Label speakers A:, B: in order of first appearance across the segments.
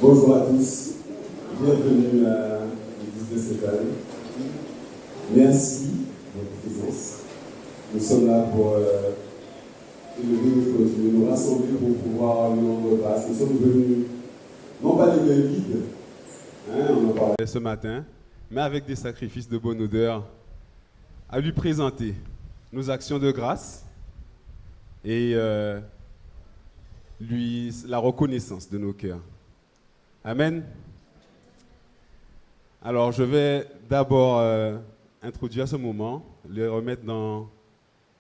A: Bonjour à tous, bienvenue à l'église de Céphale. Merci de votre présence. Nous sommes là pour élever notre Dieu, nous rassembler pour pouvoir lui rendre grâce. Nous sommes venus, non pas les mains vides, on en parlait ce matin, mais avec des sacrifices de bonne odeur, à lui présenter nos actions de grâce et lui la reconnaissance de nos cœurs. Amen. Alors, je vais d'abord introduire ce moment, le remettre dans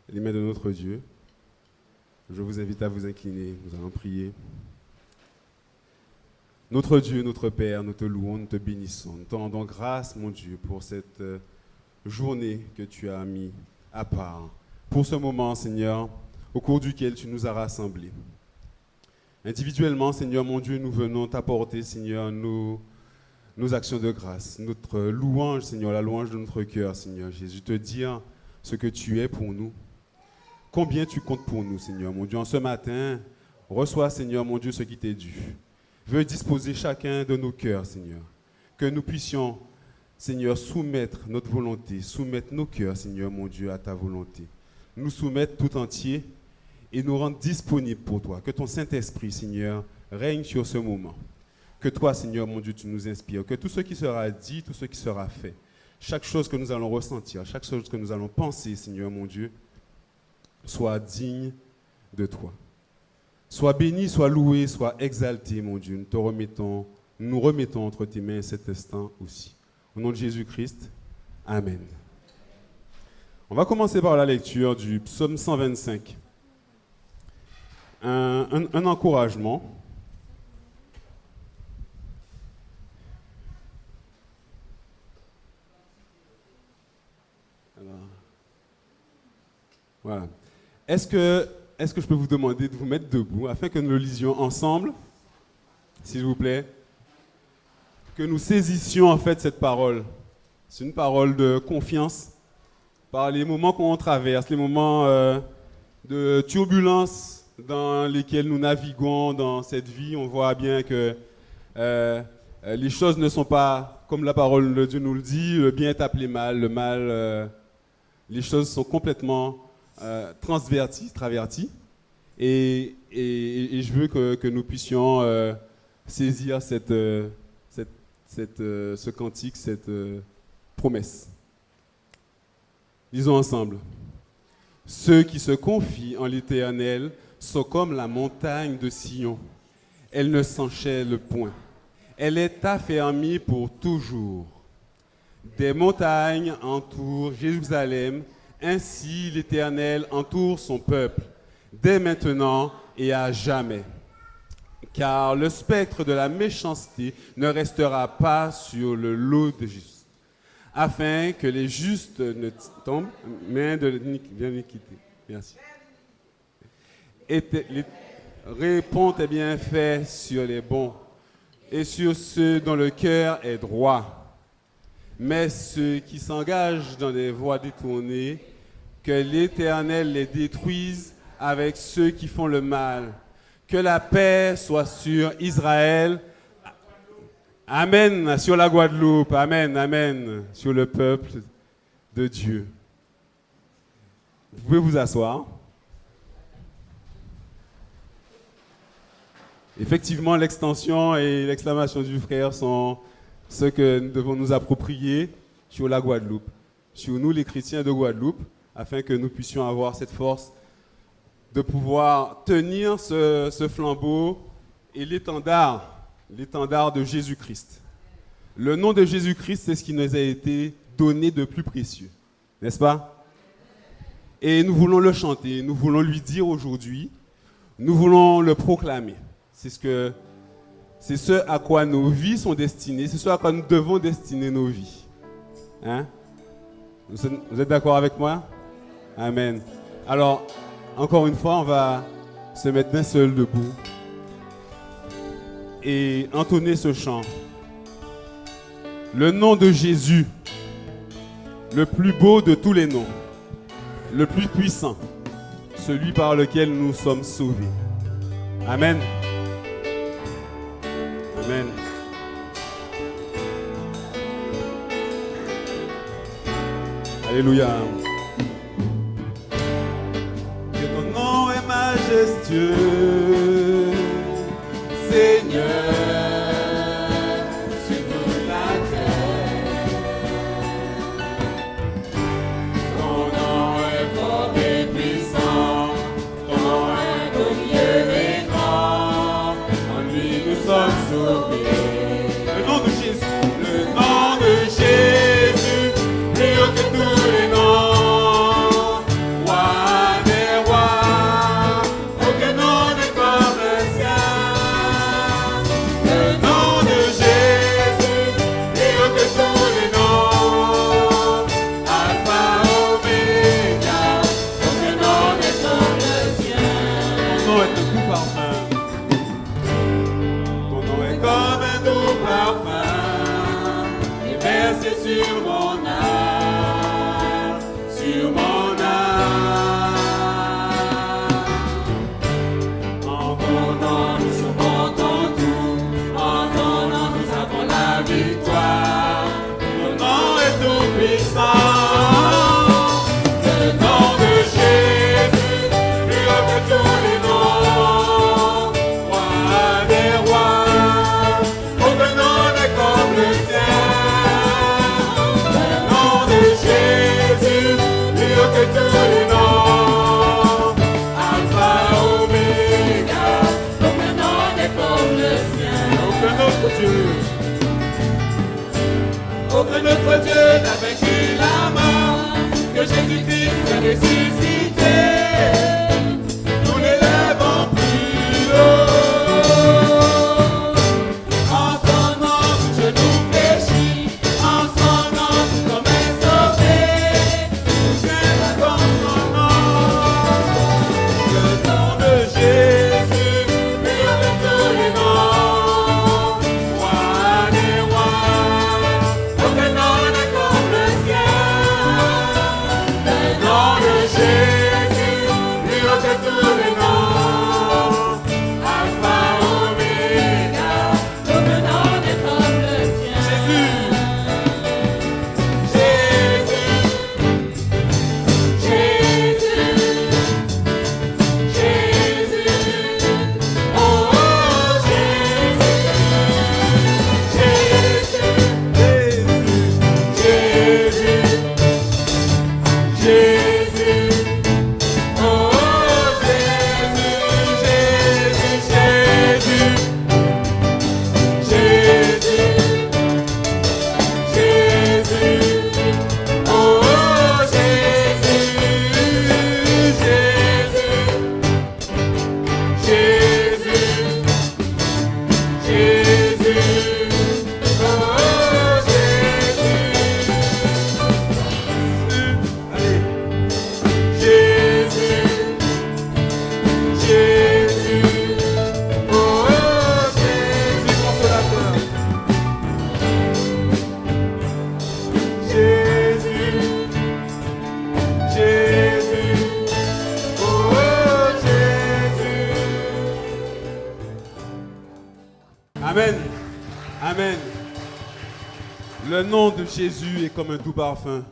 A: les mains de notre Dieu. Je vous invite à vous incliner, nous allons prier. Notre Dieu, notre Père, nous te louons, nous te bénissons. Nous te rendons grâce, mon Dieu, pour cette journée que tu as mis à part. Pour ce moment, Seigneur, au cours duquel tu nous as rassemblés. Individuellement, Seigneur, mon Dieu, nous venons t'apporter, Seigneur, nos actions de grâce, notre louange, Seigneur, la louange de notre cœur, Seigneur Jésus, te dire ce que tu es pour nous. Combien tu comptes pour nous, Seigneur, mon Dieu. En ce matin, reçois, Seigneur, mon Dieu, ce qui t'est dû. Veux disposer chacun de nos cœurs, Seigneur. Que nous puissions, Seigneur, soumettre notre volonté, soumettre nos cœurs, Seigneur, mon Dieu, à ta volonté. Nous soumettre tout entier et nous rendre disponibles pour toi. Que ton Saint-Esprit, Seigneur, règne sur ce moment. Que toi, Seigneur, mon Dieu, tu nous inspires. Que tout ce qui sera dit, tout ce qui sera fait, chaque chose que nous allons ressentir, chaque chose que nous allons penser, Seigneur, mon Dieu, soit digne de toi. Sois béni, sois loué, sois exalté, mon Dieu. Nous remettons entre tes mains cet instant aussi. Au nom de Jésus-Christ, Amen. On va commencer par la lecture du psaume 125. Un encouragement. Alors, voilà. Est-ce que je peux vous demander de vous mettre debout afin que nous le lisions ensemble, s'il vous plaît, que nous saisissions en fait cette parole. C'est une parole de confiance par les moments qu'on traverse, les moments de turbulence dans lesquels nous naviguons dans cette vie. On voit bien que les choses ne sont pas comme la parole de Dieu nous le dit, le bien est appelé mal, le mal, les choses sont complètement traverties. Et je veux que nous puissions saisir ce cantique, cette promesse. Lisons ensemble. Ceux qui se confient en l'Éternel sont comme la montagne de Sion. Elle ne s'enchaîne point. Elle est affermie pour toujours. Des montagnes entourent Jérusalem. Ainsi l'Éternel entoure son peuple, dès maintenant et à jamais. Car le spectre de la méchanceté ne restera pas sur le lot des justes, afin que les justes ne tombent, mais de l'iniquité. Merci. Réponds tes bienfaits sur les bons et sur ceux dont le cœur est droit. Mais ceux qui s'engagent dans des voies détournées, que l'Éternel les détruise avec ceux qui font le mal. Que la paix soit sur Israël. Amen. Sur la Guadeloupe. Amen. Amen. Sur le peuple de Dieu. Vous pouvez vous asseoir. Effectivement, l'extension et l'exclamation du frère sont ce que nous devons nous approprier sur la Guadeloupe, sur nous les chrétiens de Guadeloupe, afin que nous puissions avoir cette force de pouvoir tenir ce flambeau et l'étendard de Jésus-Christ. Le nom de Jésus-Christ, c'est ce qui nous a été donné de plus précieux, n'est-ce pas? Et nous voulons le chanter, nous voulons lui dire aujourd'hui, nous voulons le proclamer. C'est ce à quoi nos vies sont destinées, c'est ce à quoi nous devons destiner nos vies. Hein? Vous êtes d'accord avec moi? Amen. Alors, encore une fois, on va se mettre d'un seul debout et entonner ce chant. Le nom de Jésus, le plus beau de tous les noms, le plus puissant, celui par lequel nous sommes sauvés. Amen. Amen. Alléluia. Que ton nom est majestueux, Seigneur, sur toute la terre. Ton nom est fort et puissant, ton nom est glorieux et grand, en lui nous sommes sauvés. Le nom de Jésus, le nom de Jésus, plus haut que tous les noms, roi des rois, aucun nom n'est comme le sien. Le nom de Jésus, plus haut que tous les noms, Alpha, Oméga, aucun nom n'est comme le sien. Ton nom est un doux parfum, ton nom est comme un doux parfum, déversé sur mon âme, sur mon âme. En ton nom nous surmontons tout, en ton nom nous avons la victoire. Ton nom est tout puissant. Le nom de Jésus, plus haut que tous les noms, roi des rois, aucun nom n'est comme le sien. Le nom de Jésus, plus haut que tous les noms, Alpha, Oméga, aucun nom n'est comme le sien. Aucun autre Dieu, aucun autre Dieu n'a vaincu la mort, que Jésus-Christ a ressuscité. Nous l'élèvons plus haut. En son nom, tout genou fléchit. En son nom, tout homme est sauvé. Nous inventons son nom. Le nom de Jésus, plus haut que tous les noms, roi des rois, aucun nom n'est comme le sien. Le nom de Jésus, plus haut que tous les noms, Alpha, Oméga, aucun nom n'est comme le sien. Jésus, oh Amen. Amen. Le nom de Jésus est comme un doux parfum.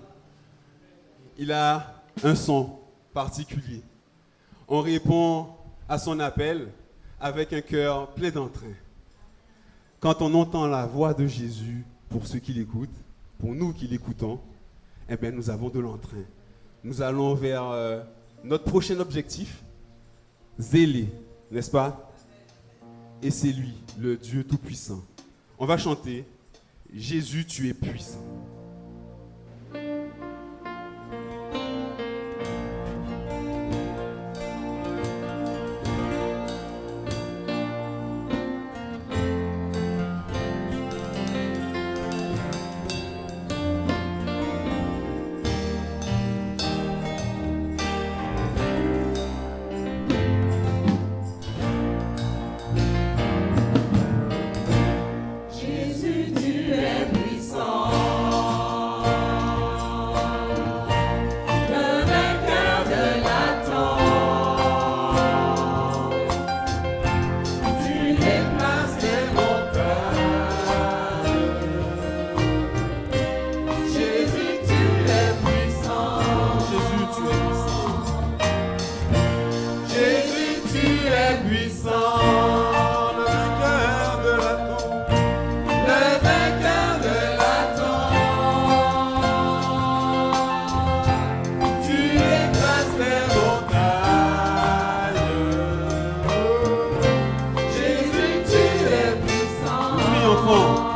A: Il a un son particulier. On répond à son appel avec un cœur plein d'entrain. Quand on entend la voix de Jésus, pour ceux qui l'écoutent, pour nous qui l'écoutons, eh bien, nous avons de l'entrain. Nous allons vers notre prochain objectif, zélé, n'est-ce pas? Et c'est lui, le Dieu Tout-Puissant. On va chanter « Jésus, tu es puissant ».
B: Jésus, tu es puissant.
A: triomphons.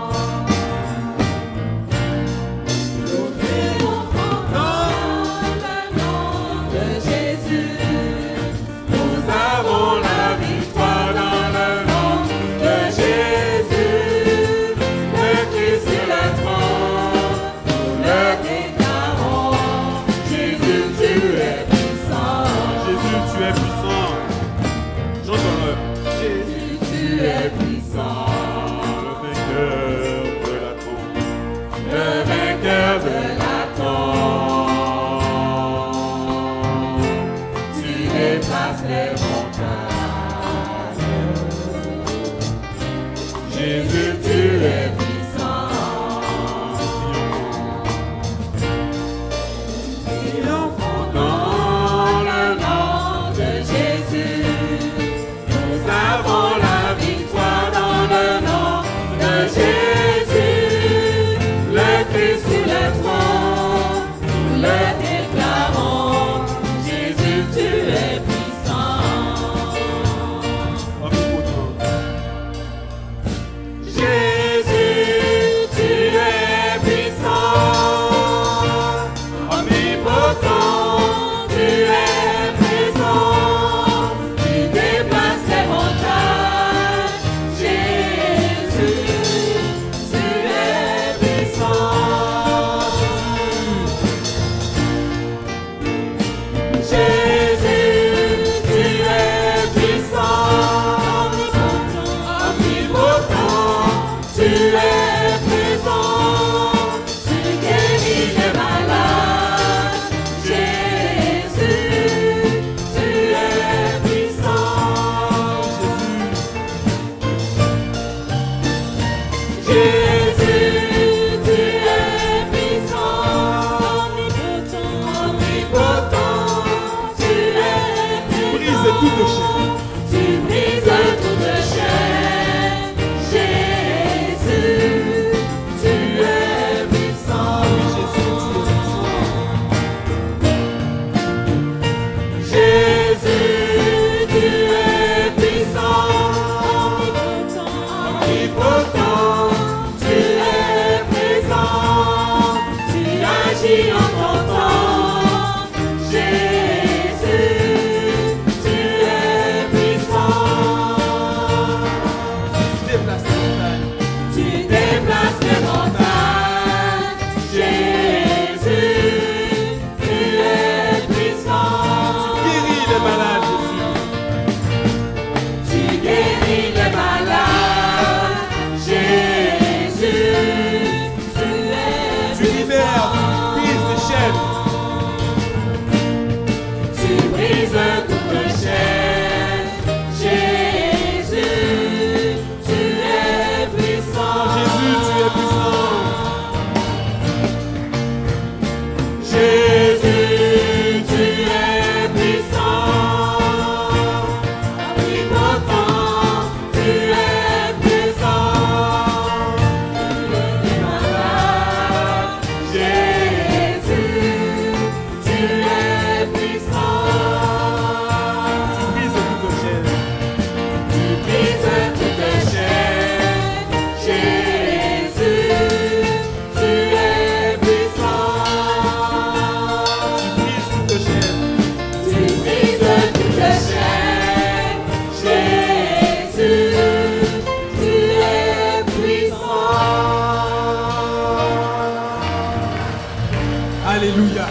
B: Alléluia.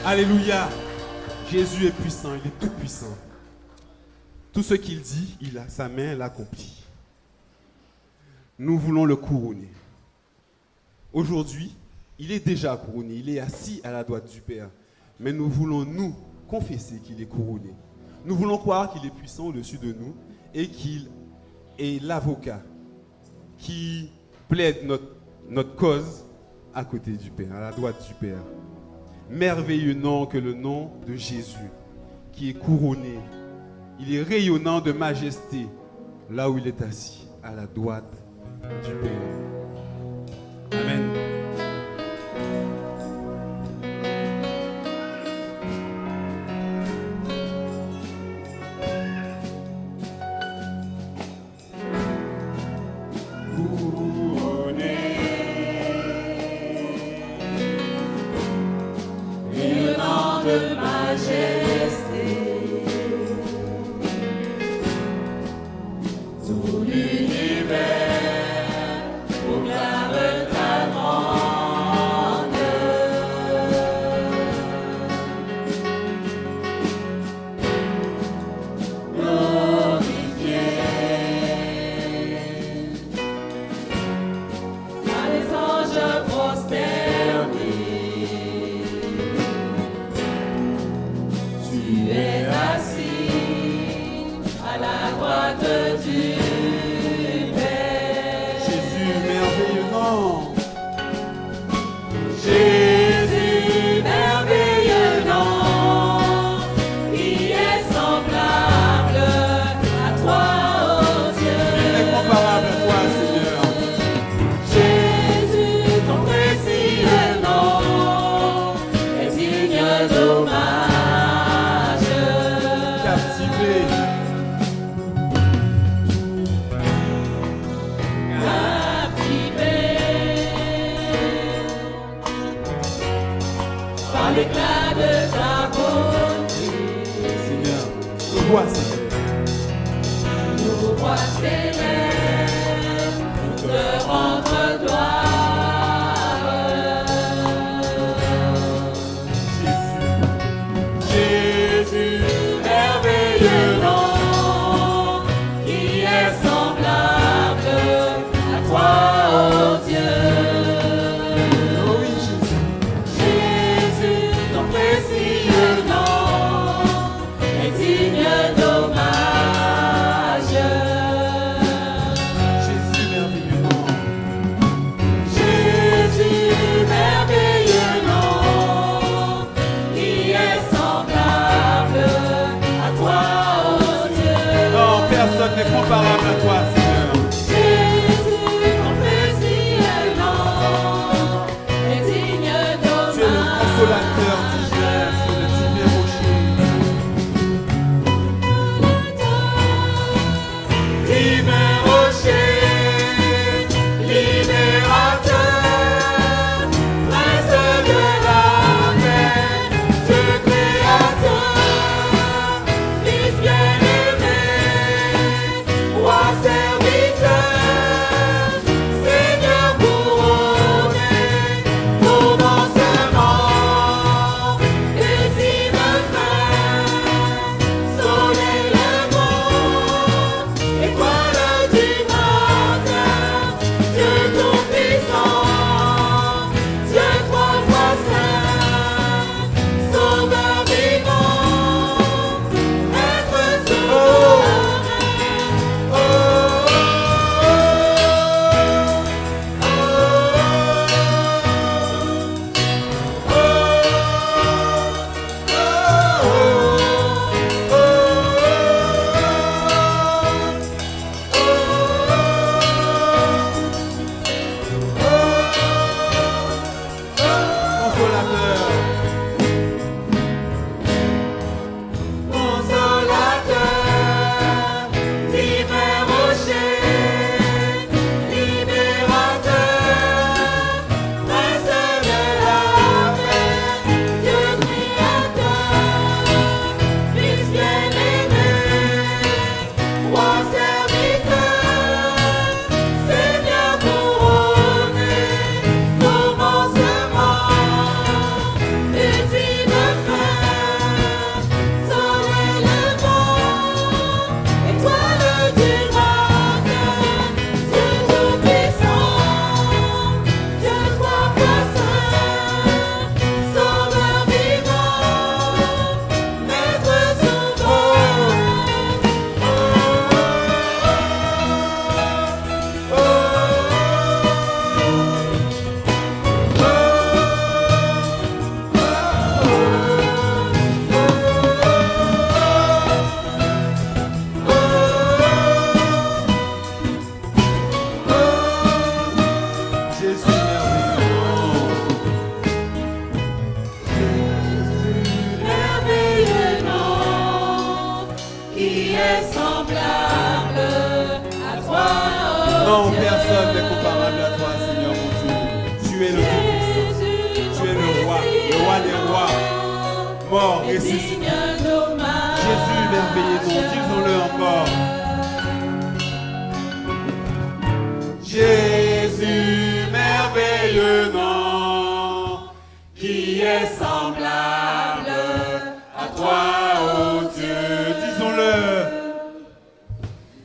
B: Alléluia. Jésus est puissant, il est tout puissant. Tout ce qu'il dit, sa main l'accomplit. Nous voulons le couronner. Aujourd'hui, il est déjà couronné, il est assis à la droite du Père. Mais nous voulons, nous, confesser qu'il est couronné. Nous voulons croire qu'il est puissant au-dessus de nous et qu'il est l'avocat qui plaide notre cause à côté du Père, à la droite du Père. Merveilleux nom que le nom de Jésus, qui est couronné. Il est rayonnant de majesté là où il est assis, à la droite du Père. Amen.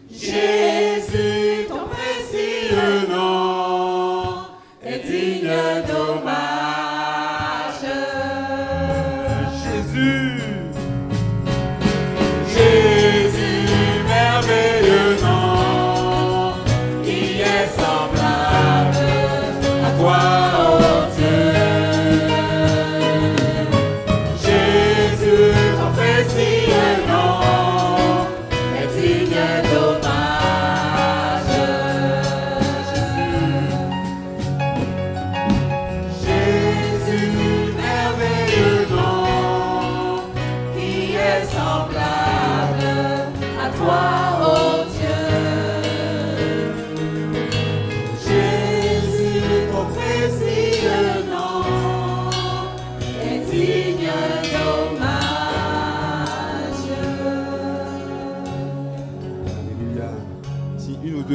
C: Jésus, ton précieux nom est digne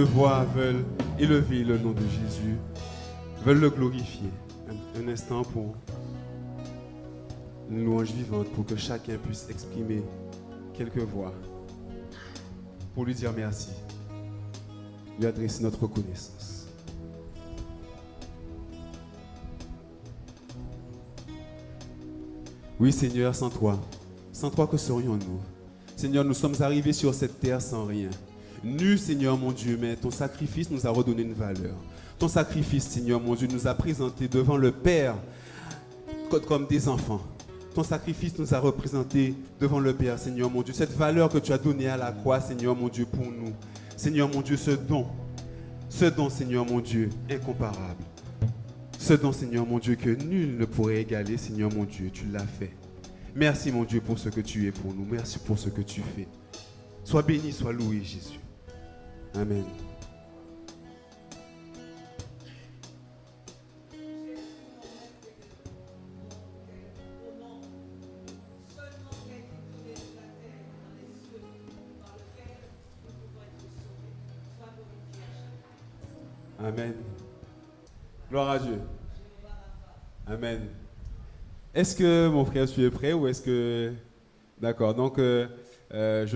B: de voix veulent élever le nom de Jésus, veulent le glorifier. Un instant pour une louange vivante, pour que chacun puisse exprimer quelques voix, pour lui dire merci, lui adresser notre reconnaissance. Oui Seigneur, sans toi que serions-nous? Seigneur, nous sommes arrivés sur cette terre sans rien. Nus, Seigneur mon Dieu, mais ton sacrifice nous a redonné une valeur. Ton sacrifice, Seigneur mon Dieu, nous a présentés devant le Père comme des enfants. Ton sacrifice nous a représentés devant le Père, Seigneur mon Dieu. Cette valeur que tu as donnée à la croix, Seigneur mon Dieu, pour nous. Seigneur mon Dieu, ce don, Seigneur mon Dieu, incomparable. Ce don, Seigneur mon Dieu, que nul ne pourrait égaler, Seigneur mon Dieu, tu l'as fait. Merci mon Dieu pour ce que tu es pour nous. Merci pour ce que tu fais. Sois béni, sois loué, Jésus. Amen. Amen. Gloire à Dieu. Amen. Est-ce que mon frère, tu es prêt ou est-ce que... D'accord, donc je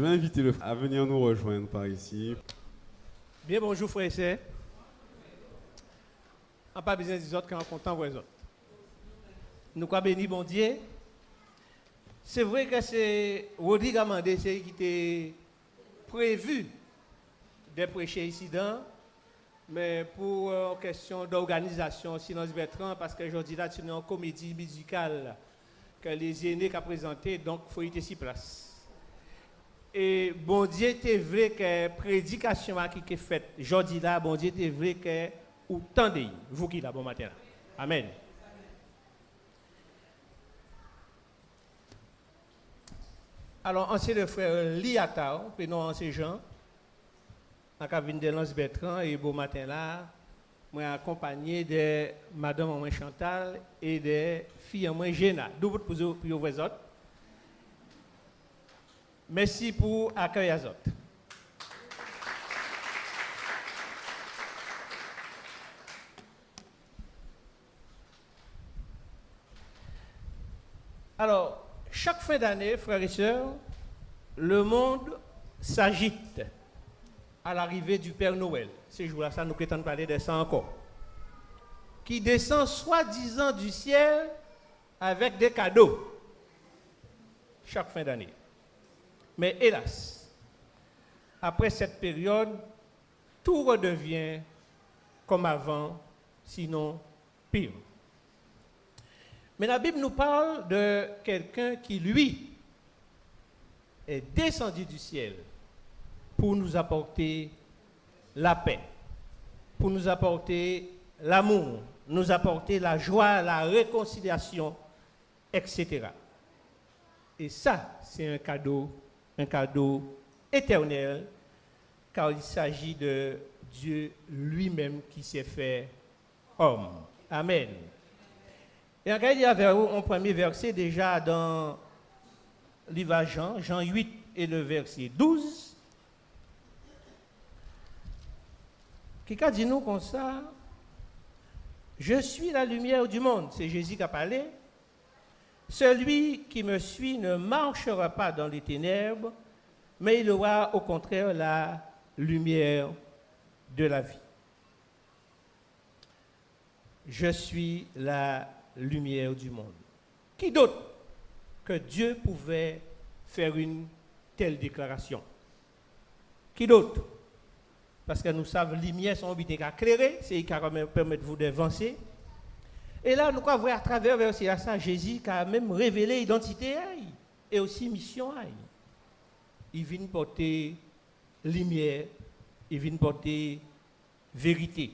B: vais inviter le frère à venir nous rejoindre par ici.
C: Bien, bonjour frères et sœurs. On n'a pas besoin des autres quand on est content pour les autres. Nous quoi béni bon Dieu. C'est vrai que c'est Rodrigue Amandé qui était prévu de prêcher ici dedans. Mais pour question d'organisation, sinon Bertrand, parce qu'aujourd'hui là, c'est une comédie musicale que les aînés ont présentée, donc il faut y être sur place. Et bon Dieu était vrai que prédication qui est faite aujourd'hui là, bon Dieu était vrai que ou tendez vous qui là bon matin. Amen. Alors, ancien le frère Liata, prénom ancien Jean. En cabine de Lance Bertrand et beau matin là, moi accompagné de madame Maman Chantal et de fille Maman Géna. Double pour vous autres. Merci pour l'accueil à autres. Alors, chaque fin d'année, frères et sœurs, le monde s'agite à l'arrivée du Père Noël. Ces jours-là, ça nous prétend parler de ça encore. Qui descend soi-disant du ciel avec des cadeaux chaque fin d'année. Mais hélas, après cette période, tout redevient comme avant, sinon pire. Mais la Bible nous parle de quelqu'un qui, lui, est descendu du ciel pour nous apporter la paix, pour nous apporter l'amour, nous apporter la joie, la réconciliation, etc. Et ça, c'est un cadeau éternel, car il s'agit de Dieu lui-même qui s'est fait homme. Amen. Et regardez un premier verset déjà dans livre Jean 8 et le verset 12. Qui a dit nous comme ça, je suis la lumière du monde, c'est Jésus qui a parlé. Celui qui me suit ne marchera pas dans les ténèbres, mais il aura au contraire la lumière de la vie. Je suis la lumière du monde. Qui d'autre que Dieu pouvait faire une telle déclaration? Qui d'autre? Parce que nous savons que les lumières sont obligées à éclairer, c'est qui permettent de vous d'avancer. Et là, nous pouvons voir à travers verset ça, Jésus qui a même révélé l'identité et aussi mission. Il vient porter lumière, il vient porter vérité.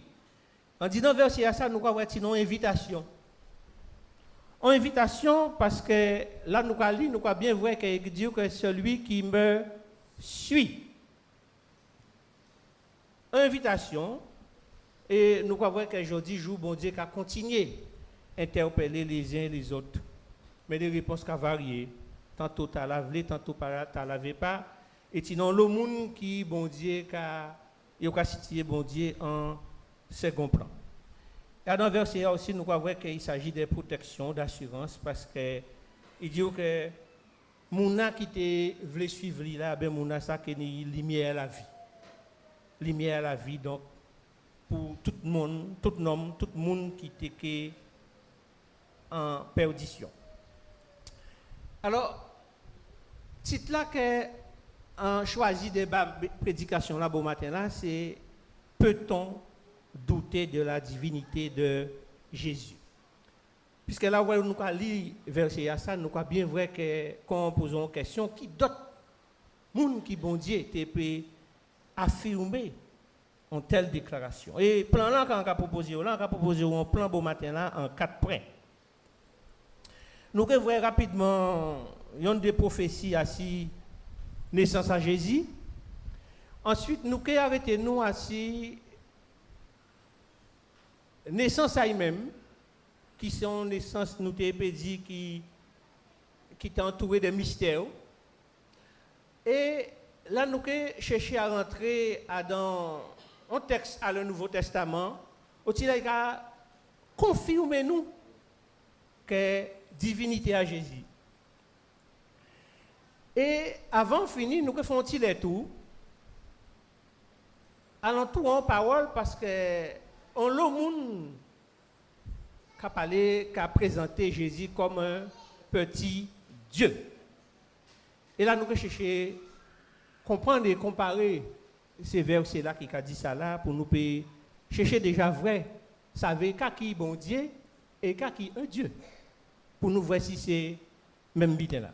C: En disant verset ça, nous pouvons voir une invitation. En invitation, parce que là, nous pouvons bien voir qu'il dit que celui qui me suit. Invitation, et nous croyons qu'aujourd'hui, jour bon Dieu qui a continué à interpeller les uns et les autres. Mais les réponses qui ont varié. Tantôt tu as lavé, tantôt tu n'as lavé pas. Et sinon, le monde qui, bon Dieu, qui a et on va situer bon Dieu en second plan. Et dans le verset aussi, nous voyons qu'il s'agit de protection, d'assurance, parce qu'il dit que Mouna qui te voulait suivre là, ben Mouna ça qui est lumière à la vie. Lumière à la vie, donc, pour tout le monde, tout homme, tout le monde qui était en perdition. Alors, titre là que on choisi de prédication là bon matin là, c'est peut-on douter de la divinité de Jésus? Puisque là où nous allons lire verset à ça, nous allons bien vrai que quand on pose une question, qui d'autre monde qui bon Dieu peut affirmer en telle déclaration. Et plan là quand on a proposé un plan bon matin là en 4 points. Nous allons voir rapidement une des prophéties assis naissance à Jésus. Ensuite, nous allons arrêter nous assis naissance à lui-même, qui sont naissances, nous t'avons dit, qui est entouré de mystères. Et là, nous allons chercher à rentrer dans un texte à le Nouveau Testament, où il a confirmé nous que divinité à Jésus. Et avant de finir, nous faisons un petit tour. Allons tout en parole parce que on l'a monde qui a parlé, qui a présenté Jésus comme un petit Dieu. Et là, nous allons chercher à comprendre et comparer ces versets-là qui a dit ça là pour nous chercher déjà vrai, savoir qui est bon Dieu et qui est un Dieu. Pour nous voir si c'est même bité là.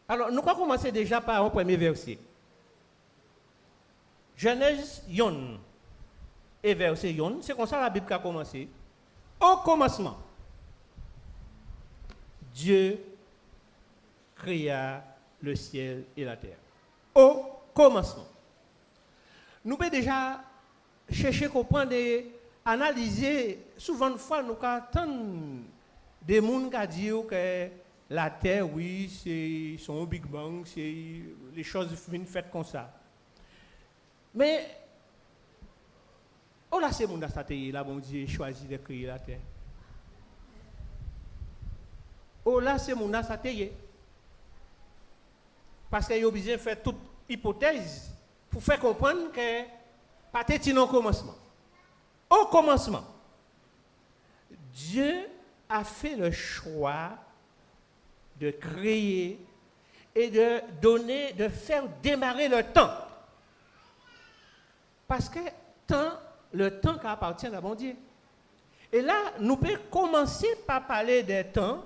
C: Alors, nous allons commencer déjà par un premier verset. Genèse 1 et verset 1, c'est comme ça la Bible a commencé. Au commencement, Dieu créa le ciel et la terre. Au commencement. Nous pouvons déjà chercher à comprendre et analyser. Souvent, une fois, nous entendons des gens qui disent que la terre, oui, c'est son Big Bang, c'est les choses viennent faites comme ça. Mais, oh là, c'est mon astaté, là, bon Dieu choisi de créer la terre. Oh là, c'est mon astaté. Parce qu'il y a besoin de faire toute hypothèse pour faire comprendre que peut-être non commencement. Au commencement, Dieu a fait le choix de créer et de donner, de faire démarrer le temps. Parce que le temps qui appartient à bon Dieu. Et là, nous pouvons commencer par parler des temps,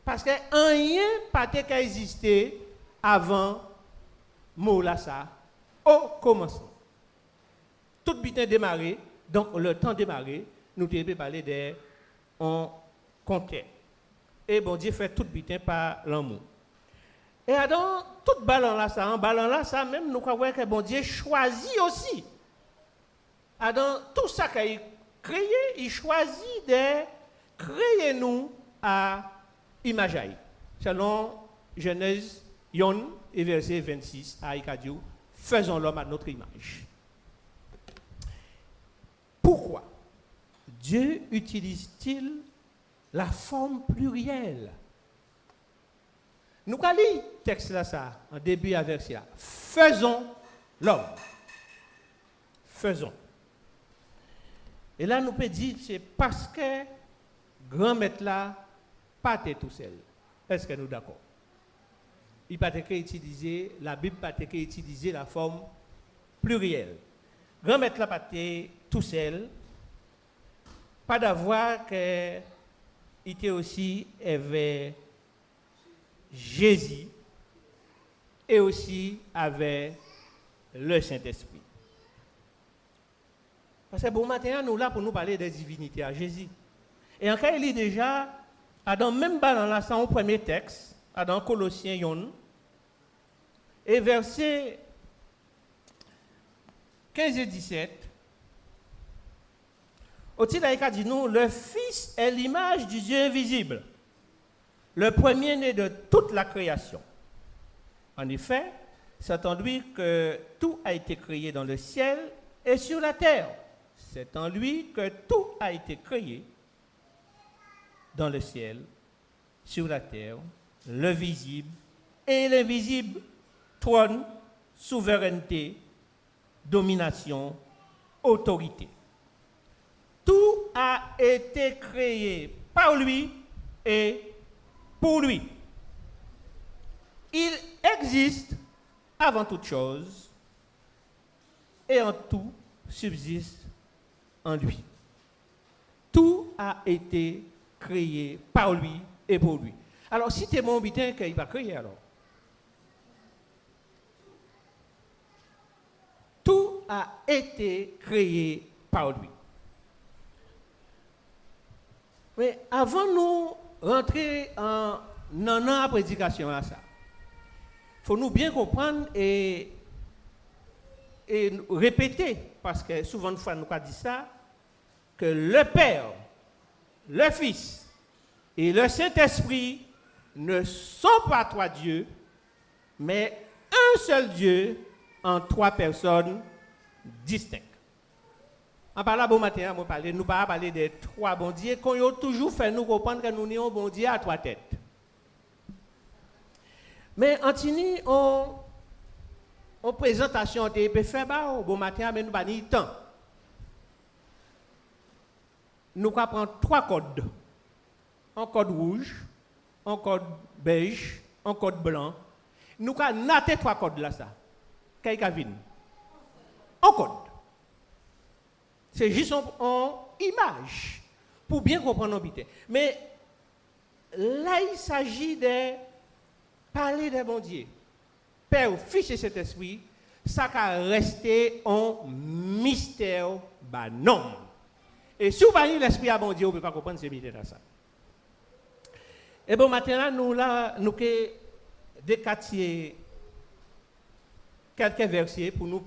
C: parce que rien n'a existé avant Moula ça, au commencement. Tout bien démarré, donc le temps démarré, nous devons parler des on comptait. Et bon Dieu fait tout bien par l'amour. Et dans tout ballon là ça, même nous croyons que bon Dieu choisit aussi. Dans tout ça qu'il a créé, il choisit de créer nous à image. Selon Genèse 1 et verset 26, à Ikadio, faisons l'homme à notre image. Pourquoi Dieu utilise-t-il la forme plurielle? Nous allons lire le texte là, ça, en début à verset là. Faisons l'homme. Faisons. Et là, nous pouvons dire c'est parce que grand maître là, pas tout seul. Est-ce que nous sommes d'accord? Il n'a pas utilisé, la Bible n'a pas utilisé la forme plurielle. Grand maître là, pas tout seul. Pas d'avoir que il était aussi avec Jésus et aussi avec le Saint-Esprit. Parce que bon matin, nous là pour nous parler des divinités à Jésus. Et en cas il est déjà, dans même dans la au premier texte, dans Colossiens 1, et versets 15 et 17, il a dit nous, le Fils est l'image du Dieu invisible, le premier-né de toute la création. En effet, C'est en lui que tout a été créé dans le ciel et sur la terre. C'est en lui que tout a été créé dans le ciel, sur la terre, le visible et l'invisible, trône, souveraineté, domination, autorité. Tout a été créé par lui et pour lui. Il existe avant toute chose et en tout subsiste en lui. Tout a été créé par lui et pour lui. Alors, si tu es mon bitin, qu'il va créer alors? Tout a été créé par lui. Mais avant de nous rentrer en la prédication à ça, il faut nous bien comprendre et répéter, parce que souvent une fois nous avons dit ça, que le Père, le Fils et le Saint-Esprit ne sont pas trois dieux, mais un seul Dieu en trois personnes distinctes. En parlant bon matin, nous ne pas parler des trois bons dieux, qu'on a toujours fait nous comprendre que nous sommes bon Dieu à trois têtes. Mais Antini, en présentation, tu peux faire bon matin, mais nous n'avons pas de temps. Nous allons prendre trois codes. Un code rouge, un code beige, un code blanc. Nous allons noter trois codes là, ça. Qu'est-ce qu'il y a? Un code. C'est juste en image, pour bien comprendre nos bêtises. Mais là, il s'agit de parler de bon Dieu. Père, Fils et Saint-Esprit, ça a resté un mystère, non. Et si vous parlez de l'Esprit à bon Dieu, vous ne pouvez pas comprendre ce mystère ça. Et bon, maintenant, nous avons décatier quelques versets pour nous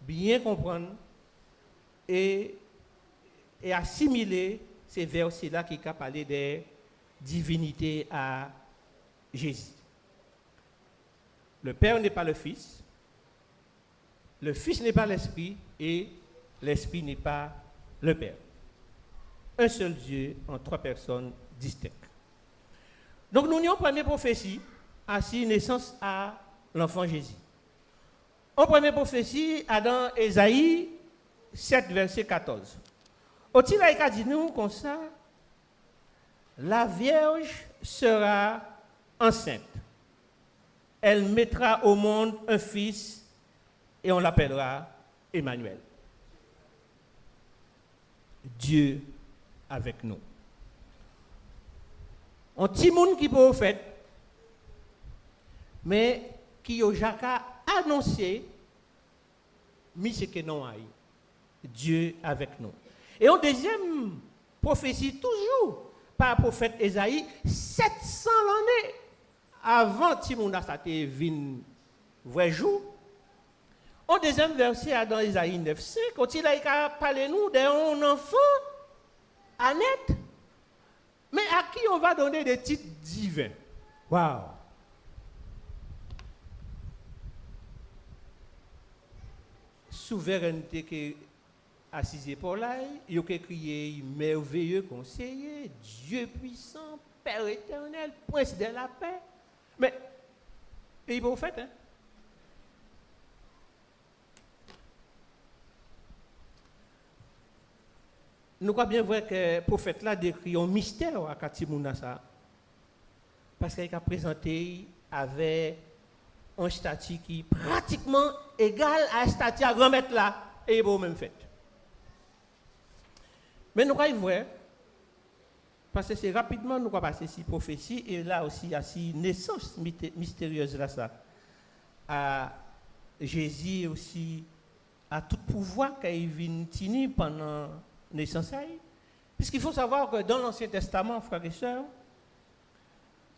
C: bien comprendre et assimiler ces versets-là qui ont parlé de divinité à Jésus. Le Père n'est pas le Fils n'est pas l'Esprit et l'Esprit n'est pas le Père. Un seul Dieu en trois personnes distinctes. Donc nous avons une première prophétie assis naissance à l'enfant Jésus. En première prophétie, dans Ésaïe 7, verset 14. Au-il a dit nous comme ça, la Vierge sera enceinte. Elle mettra au monde un fils et on l'appellera Emmanuel. Dieu avec nous. Un petit monde qui peut faire, mais qui a déjà annoncé, mais c'est que non, Dieu avec nous. Et en deuxième prophétie, toujours par le prophète Ésaïe, 700 années avant Timouna Sate vin vrai jour. En deuxième verset, dans Ésaïe 9,5, quand il a parlé nous d'un enfant, Annette, mais à qui on va donner des titres divins? Waouh! Souveraineté qui assise pour là, il a crié merveilleux conseiller, Dieu puissant, Père éternel, Prince de la paix. Mais, il va au fait, hein? Nous croyons bien vrai que le prophète là décrit un mystère à Katimounassa. Parce qu'il a présenté avec un statut qui est pratiquement égal à un statut à grand maître là, et il va au même fait. Mais nous croyons vrai, parce que c'est rapidement nous croyons passer ces prophéties, et là aussi il y a ces naissances mystérieuses là ça. À Jésus aussi, à tout pouvoir qu'il vient tenir pendant naissance. Puisqu'il faut savoir que dans l'Ancien Testament, frères et sœurs,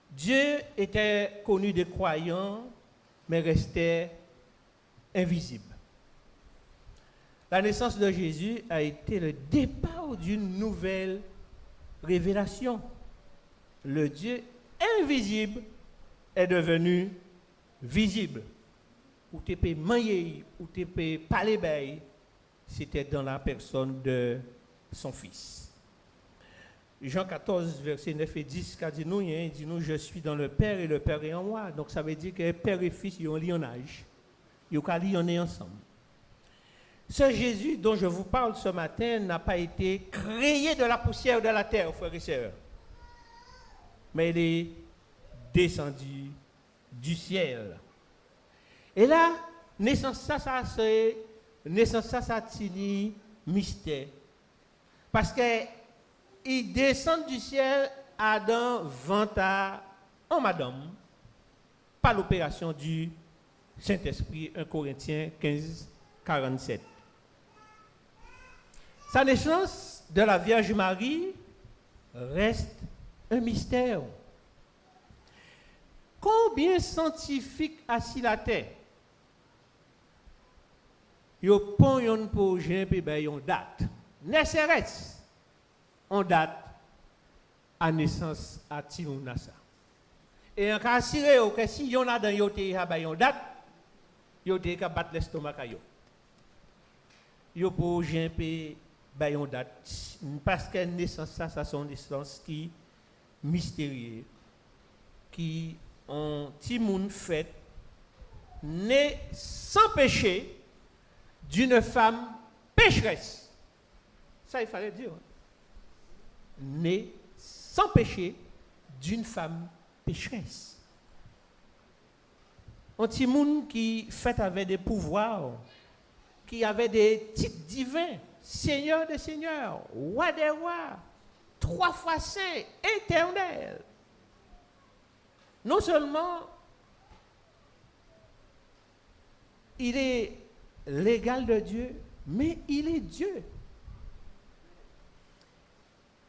C: Dieu était connu des croyants, mais restait invisible. La naissance de Jésus a été le départ d'une nouvelle révélation. Le Dieu invisible est devenu visible. ou tu peux manger, ou tu peux parler, c'était dans la personne de son fils. Jean 14, verset 9 et 10, qui dit nous, je suis dans le Père et le Père est en moi. Donc ça veut dire que Père et Fils, ils ont lionnage. Ils ont lié ensemble. Ce Jésus dont je vous parle ce matin n'a pas été créé de la poussière de la terre, frères et sœurs. Mais il est descendu du ciel. Et là, naissance ça c'est mystère. Parce que il descend du ciel, Adam vanta en madame, par l'opération du Saint-Esprit, 1 Corinthiens 15, 47. Sa naissance de la Vierge Marie reste un mystère. Combien de scientifiques assis la terre, ils pon yon projet et ben yon date. Ne serait-ce on date à naissance à Timounassa. Et en cas assuré que si yon a dans yote yon date, yote ka battre l'estomac à yo. Yo projet et ben yon date parce que naissance ça sont naissance qui mystérieux qui ont Timoun fait né sans péché d'une femme pécheresse. Ça, il fallait dire. Né sans péché d'une femme pécheresse. Un petit monde qui fait avec des pouvoirs, qui avait des titres divins, Seigneur des seigneurs, Roi des rois, 3 fois saint, éternel. Non seulement il est l'égal de Dieu, mais il est Dieu.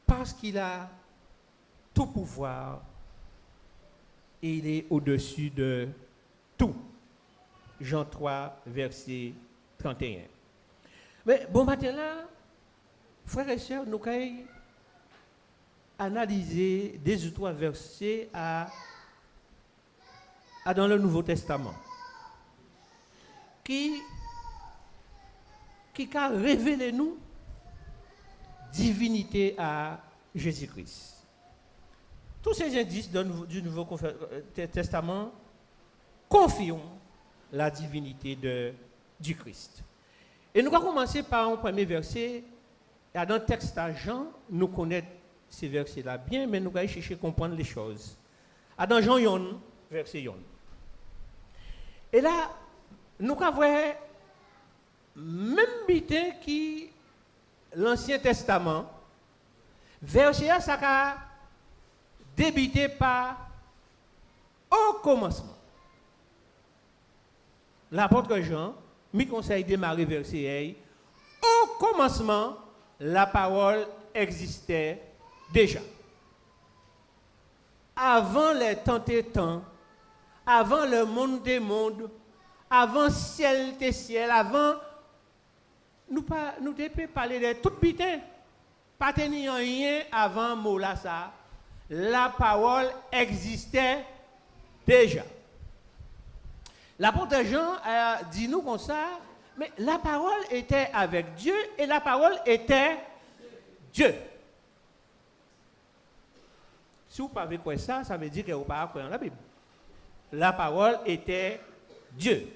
C: Parce qu'il a tout pouvoir et il est au-dessus de tout. Jean 3, verset 31. Mais bon matin là, frères et sœurs, nous allons analyser 2 ou 3 versets dans le Nouveau Testament qui a révélé nous divinité à Jésus-Christ. Tous ces indices du Nouveau Testament confirment la divinité du Christ. Et nous allons commencer par un premier verset. Dans le texte à Jean, nous connaissons ces versets-là bien, mais nous allons chercher à comprendre les choses. Dans Jean 1, verset 1. Et là, nous allons voir même bitin qui l'Ancien Testament, verset ça a débuté par au commencement. L'apôtre Jean, mi conseille démarrer verset au commencement, la parole existait déjà. Avant les temps des temps, avant le monde des mondes, avant ciel des ciels, avant nous devons parler de tout bitin. Pas tenir rien avant mot là ça. La parole existait déjà. L'apôtre Jean dit nous comme ça, mais la parole était avec Dieu et la parole était Dieu. Si vous ne parlez pas ça, ça veut dire que vous ne parlez pas dans la Bible. La parole était Dieu.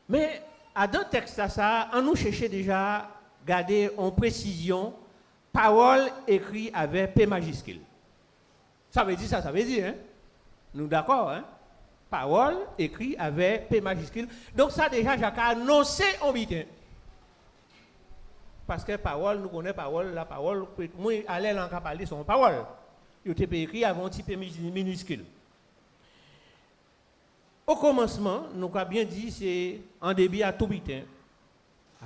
C: Mais dans le texte, on nous cherchait déjà à garder en précision parole écrite avec P majuscule. Ça veut dire ça veut dire, hein? Nous d'accord, hein? Parole écrite avec P majuscule. Donc ça déjà, j'ai annoncé en bitin. Parce que parole, nous connaissons parole, la parole, moi, aller en parler son parole. Il était écrit avec un petit P minuscule. Au commencement, nous avons bien dit, c'est en début à tout bitin.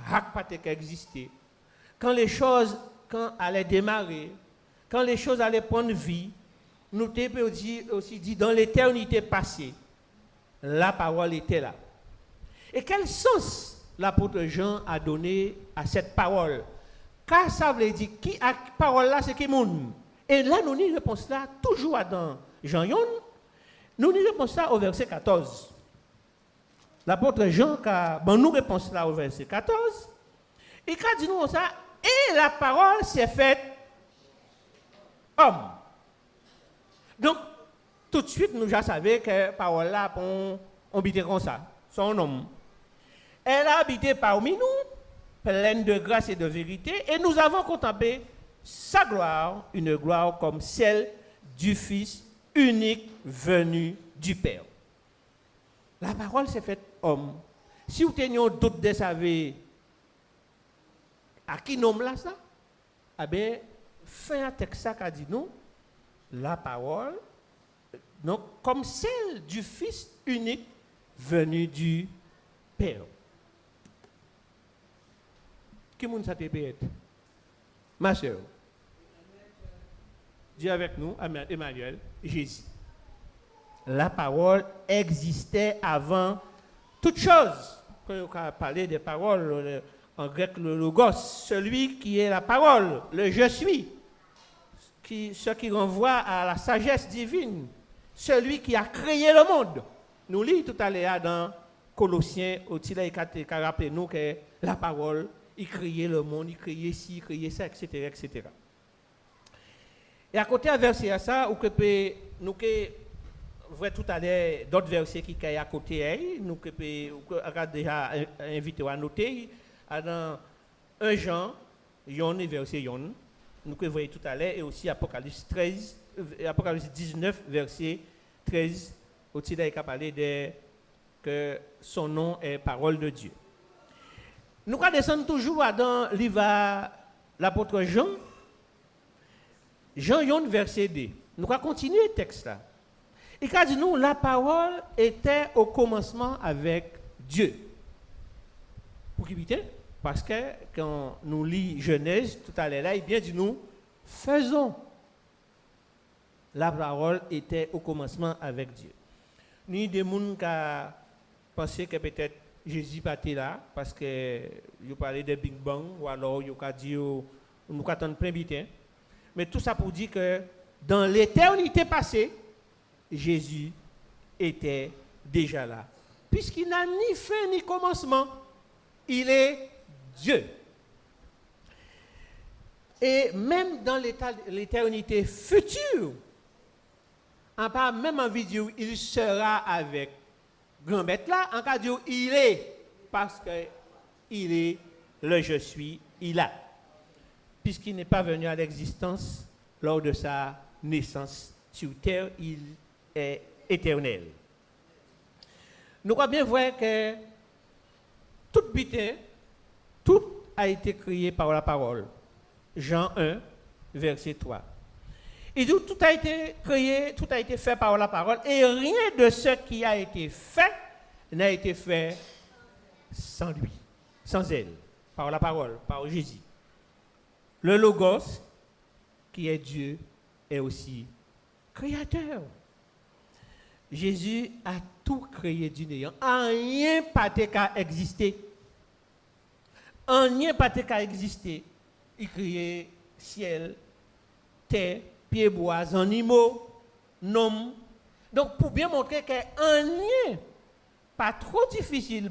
C: Rak patek existait. Quand les choses allaient démarrer, quand les choses allaient prendre vie, nous avons aussi dit dans l'éternité passée, la parole était là. Et quel sens l'apôtre Jean a donné à cette parole? Car ça veut dire qui a parole là, c'est qui moun. Et là, nous n'y réponse là, toujours dans Jean 1, nous n'y réponse là au verset 14. l'apôtre Jean a nous réponse là au verset 14. Il a dit nous ça, et la parole s'est faite homme. Donc, tout de suite, nous déjà savions que la parole là, on habitait comme ça, son homme. Elle a habité parmi nous, pleine de grâce et de vérité, et nous avons contemplé sa gloire, une gloire comme celle du Fils unique venu du Père. La parole s'est faite homme. Si vous teniez doute de savoir à qui nomme là ça, eh bien, fin un texte ça qu'a dit nous, la parole, donc comme celle du Fils unique venu du Père. Qui monde ça peut être? Ma soeur. Dis avec nous, Emmanuel, Jésus. La parole existait avant toute chose. Quand on a parlé des paroles, en grec, le logos, celui qui est la parole, le je suis, ce qui renvoie à la sagesse divine, celui qui a créé le monde. Nous lisons tout à l'heure dans Colossiens, il a rappelé nous que la parole, il créait le monde, il créait ci, il créait ça, etc., etc. Et à côté de verset à ça, nous voyons tout à l'heure d'autres versets qui sont à côté, nous avons déjà invité à noter, dans 1 Jean, verset 1, nous voyons tout à l'heure, et aussi Apocalypse 19, verset 13, aussi il a parlé de que son nom est parole de Dieu. Nous allons descendre toujours dans le livre l'apôtre Jean. Jean 1, verset 2. Nous allons continuer le texte là. Il a dit nous, la parole était au commencement avec Dieu. Pour qui vite? Parce que quand nous lisons Genèse, tout à l'heure, il bien dit nous, faisons. La parole était au commencement avec Dieu. Ni des gens qui pensé que peut-être Jésus partait là, parce que vous parlez de Big Bang, ou alors vous avez dit nous attendons plein vite. Mais tout ça pour dire que dans l'éternité passée, Jésus était déjà là. Puisqu'il n'a ni fin ni commencement, il est Dieu. Et même dans l'éternité future, on pas même envie de dire il sera avec grand maître là, en cas de dire il est, parce qu'il est le je suis, il a. Puisqu'il n'est pas venu à l'existence lors de sa naissance sur terre, il est éternel. Nous croyons bien voir que tout butin, tout a été créé par la parole. Jean 1, verset 3. Il dit tout a été créé, tout a été fait par la parole, et rien de ce qui a été fait n'a été fait sans lui, sans elle, par la parole, par Jésus. Le Logos, qui est Dieu, est aussi créateur. Jésus a tout créé du néant. Rien pas qu'à exister. Rien pas qu'à exister. Il créait ciel, terre, pieds, bois, animaux, noms. Donc, pour bien montrer qu'il y a rien pas trop difficile,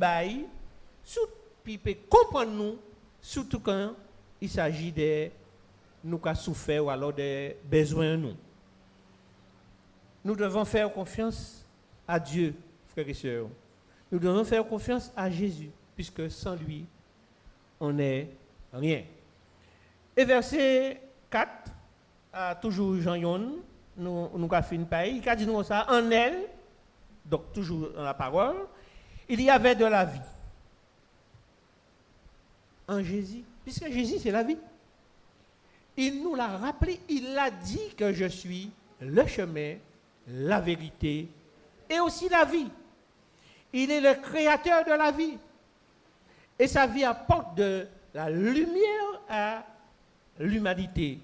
C: puis comprendre nous, surtout quand il s'agit de nous qui souffert ou alors des besoins nous. Nous devons faire confiance à Dieu, frères et sœurs. Nous devons faire confiance à Jésus, puisque sans lui, on n'est rien. Et verset 4, toujours Jean Yon, nous avons fait une paille, il a dit nous ça, en elle, donc toujours dans la parole, il y avait de la vie. En Jésus, puisque Jésus c'est la vie. Il nous l'a rappelé, il a dit que je suis le chemin, la vérité et aussi la vie. Il est le créateur de la vie. Et sa vie apporte de la lumière à l'humanité,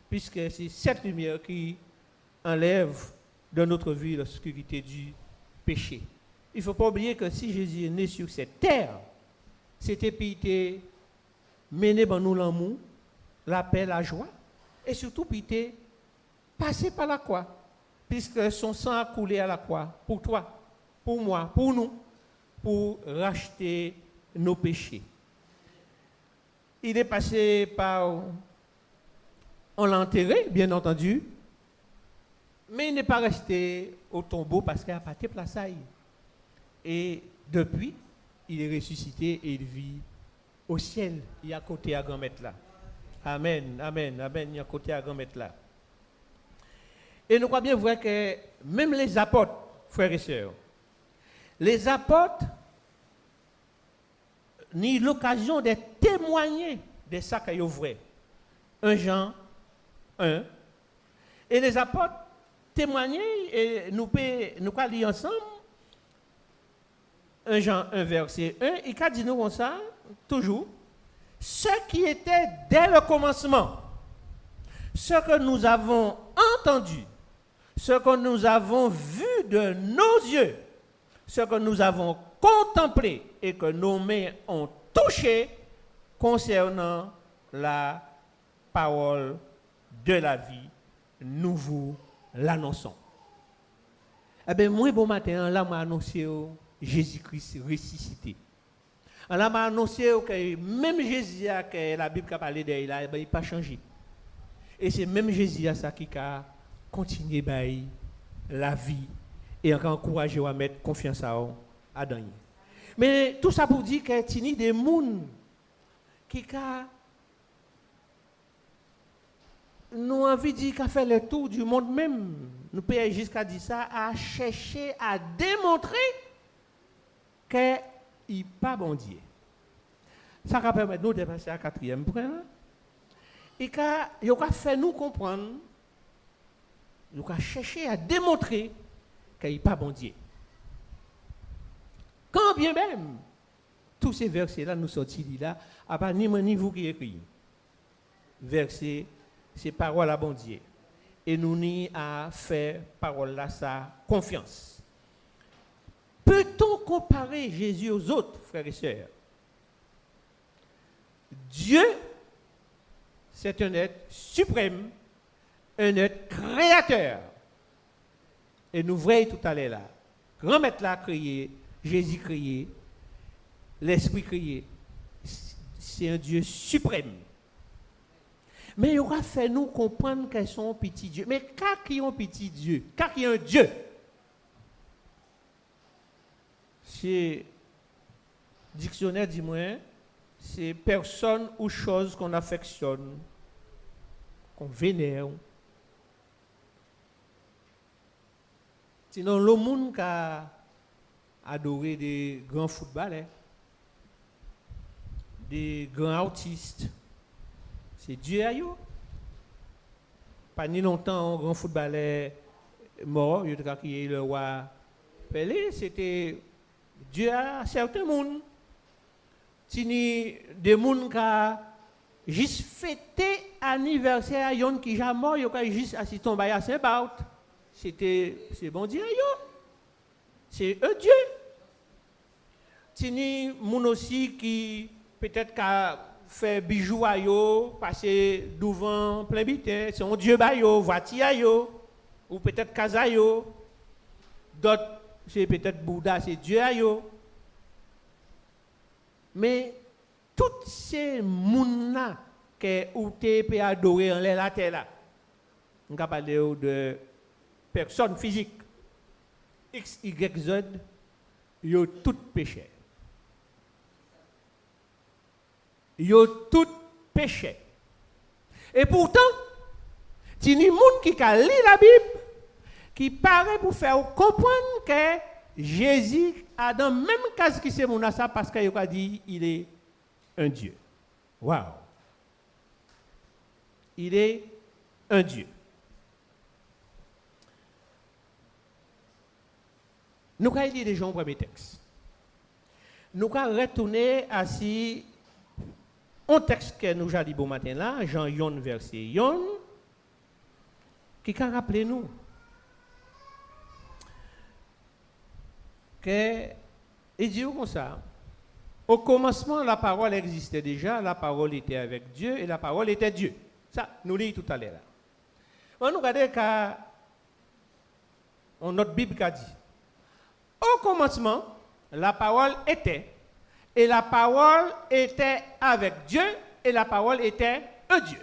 C: puisque c'est cette lumière qui enlève de notre vie l'obscurité du péché. Il ne faut pas oublier que si Jésus est né sur cette terre, c'était puis il était mené par nous l'amour, la paix, la joie, et surtout puis il était passé par la croix, puisque son sang a coulé à la croix, pour toi, pour moi, pour nous, pour racheter nos péchés. Il est passé par... On l'a enterré, bien entendu, mais il n'est pas resté au tombeau parce qu'il n'a pas été placé. Et depuis, il est ressuscité et il vit au ciel. Il est à côté à grand-maître là. Amen, amen, amen, il est à côté à grand-maître là. Et nous croyons bien vrai que même les apôtres, frères et sœurs, les apôtres n'ont l'occasion de témoigner de ça qui est vrai. 1 Jean 1. Et les apôtres témoignaient, et nous allons lire ensemble 1 Jean 1, verset 1. Il a dit nous comme ça, toujours, ce qui était dès le commencement, ce que nous avons entendu, ce que nous avons vu de nos yeux, ce que nous avons contemplé et que nos mains ont touché concernant la parole de la vie, nous vous l'annonçons. Eh bien, moi, bon matin, là, m'a annoncé Jésus-Christ ressuscité. Là, m'a annoncé que même Jésus, que la Bible a parlé d'elle, il n'a pas changé. Et c'est même Jésus ça qui a continué la vie et encore encouragé à mettre confiance à Daniel. Mais tout ça pour dire qu'il y a des gens qui nous envie de dire qu'à faire le tour du monde même, nous pouvons jusqu'à dire ça, à chercher à démontrer qu'il n'est pas bon Dieu. Ça va permettre nous de passer à 4e point. Et il va faire nous comprendre, nous va chercher à démontrer qu'il n'est pas bon Dieu. Quand bien même, tous ces versets-là nous sortis là, à part ni moi ni vous qui écrivez. Versets, c'est parole à bon Dieu. Et nous n'y à faire parole là sa confiance. Peut-on comparer Jésus aux autres, frères et sœurs? Dieu, c'est un être suprême, un être créateur. Et nous voyons tout à l'heure là. Grand-maître là créé, Jésus créé, l'Esprit créé. C'est un Dieu suprême. Mais il aura fait nous comprendre qu'ils sont petits dieux. Mais quand ils ont petit Dieu, quand il y a un Dieu, c'est dictionnaire dit moi, c'est personne ou chose qu'on affectionne, qu'on vénère. Sinon, le monde qui a adoré des grands footballeurs, des grands artistes, c'est Dieu à eux. Pas ni longtemps, un grand footballeur mort, il a crié le roi Pelé, c'était Dieu à certains mondes. Si des gens qui ont juste fêté l'anniversaire à yon qui est mort, ils ont juste assisté à Saint-Barth. C'est bon Dieu à eux. C'est eux Dieu. Si des gens aussi qui peut-être qu'a fait bijoux à yo, passer devant plein bité, c'est un Dieu ba yo, voiture à yo, ou peut-être casa yo. D'autres, c'est peut-être Bouddha, c'est Dieu à yo. Mais toutes ces mouns-là que ou te peut adorer en la terre là, on va parler de personnes physiques, X, Y, Z, yo toutes péchées. Yo tout péché. Et pourtant, il y a des gens qui lisent la Bible, qui paraît pour faire comprendre que Jésus a dans le même cas que c'est mon ça parce qu'il a dit il est un Dieu. Waouh! Il est un Dieu. Nous allons lire déjà un premier texte. Nous allons retourner à un texte que nous avons dit bon matin là, Jean 1, verset 1, qui a rappelé nous que, il dit comme ça, au commencement, la parole existait déjà, la parole était avec Dieu et la parole était Dieu. Ça, nous lisons tout à l'heure. On nous regarde notre Bible qui a dit, au commencement, la parole était, et la parole était avec Dieu, et la parole était un Dieu.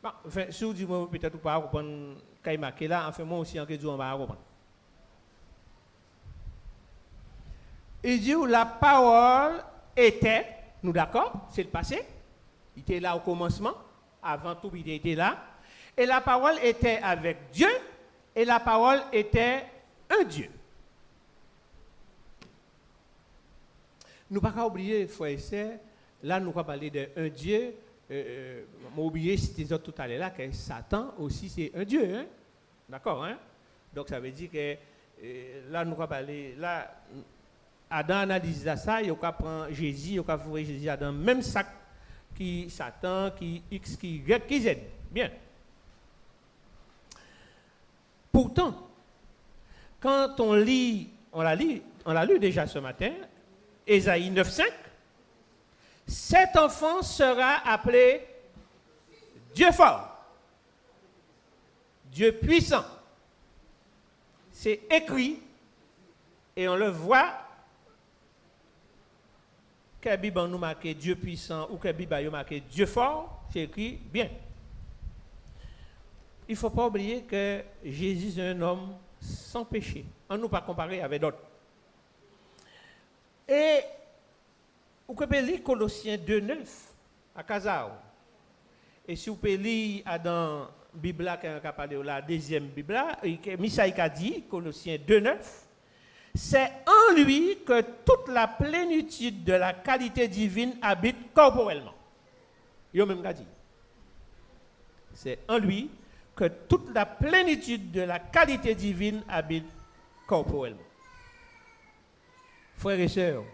C: Bon, enfin, si vous dites peut-être pas comprendre quand il marqué là, enfin moi aussi en quelque on va comprendre. Il dit la parole était, nous d'accord, c'est le passé, il était là au commencement, avant tout il était là, et la parole était avec Dieu, et la parole était un Dieu. Nous ne pouvons pas oublier, frères et sœurs, là nous allons parler d'un Dieu, m'ont oublié c'était tout à l'heure là que Satan aussi c'est un Dieu, hein? D'accord, hein? Donc ça veut dire que là nous allons parler, là Adam analyse ça, il va prendre Jésus, il va faire Jésus dans le même sac qui Satan, qui X, qui Y, qui Z. Bien. Pourtant, quand on lit, on l'a lu déjà ce matin, Ésaïe 9,5, cet enfant sera appelé Dieu fort, Dieu puissant. C'est écrit et on le voit. Que la Bible nous marque Dieu puissant ou que la Bible nous marque Dieu fort, c'est écrit bien. Il ne faut pas oublier que Jésus est un homme sans péché. On ne nous pas comparer avec d'autres. Et vous pouvez lire Colossiens 2,9 à Kazao. Et si vous pouvez lire dans la Bible, la deuxième Bible, Misaïk a dit, Colossiens 2,9, c'est en lui que toute la plénitude de la qualité divine habite corporellement. Il même dit. C'est en lui que toute la plénitude de la qualité divine habite corporellement. Frères et sœurs,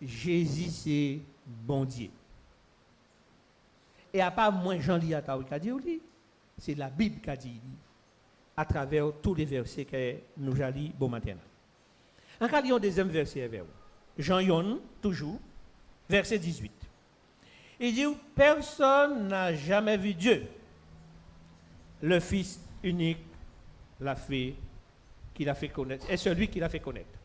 C: Jésus c'est bon Dieu. Et à part moi Jean-Louis Ataoui qui a dit, c'est la Bible qui a dit à travers tous les versets que nous allons lire bon matin. Encore un deuxième verset vers vous. Jean Yon, toujours, verset 18. Il dit, personne n'a jamais vu Dieu. Le Fils unique l'a fait, qui l'a fait connaître, et celui qui l'a fait connaître.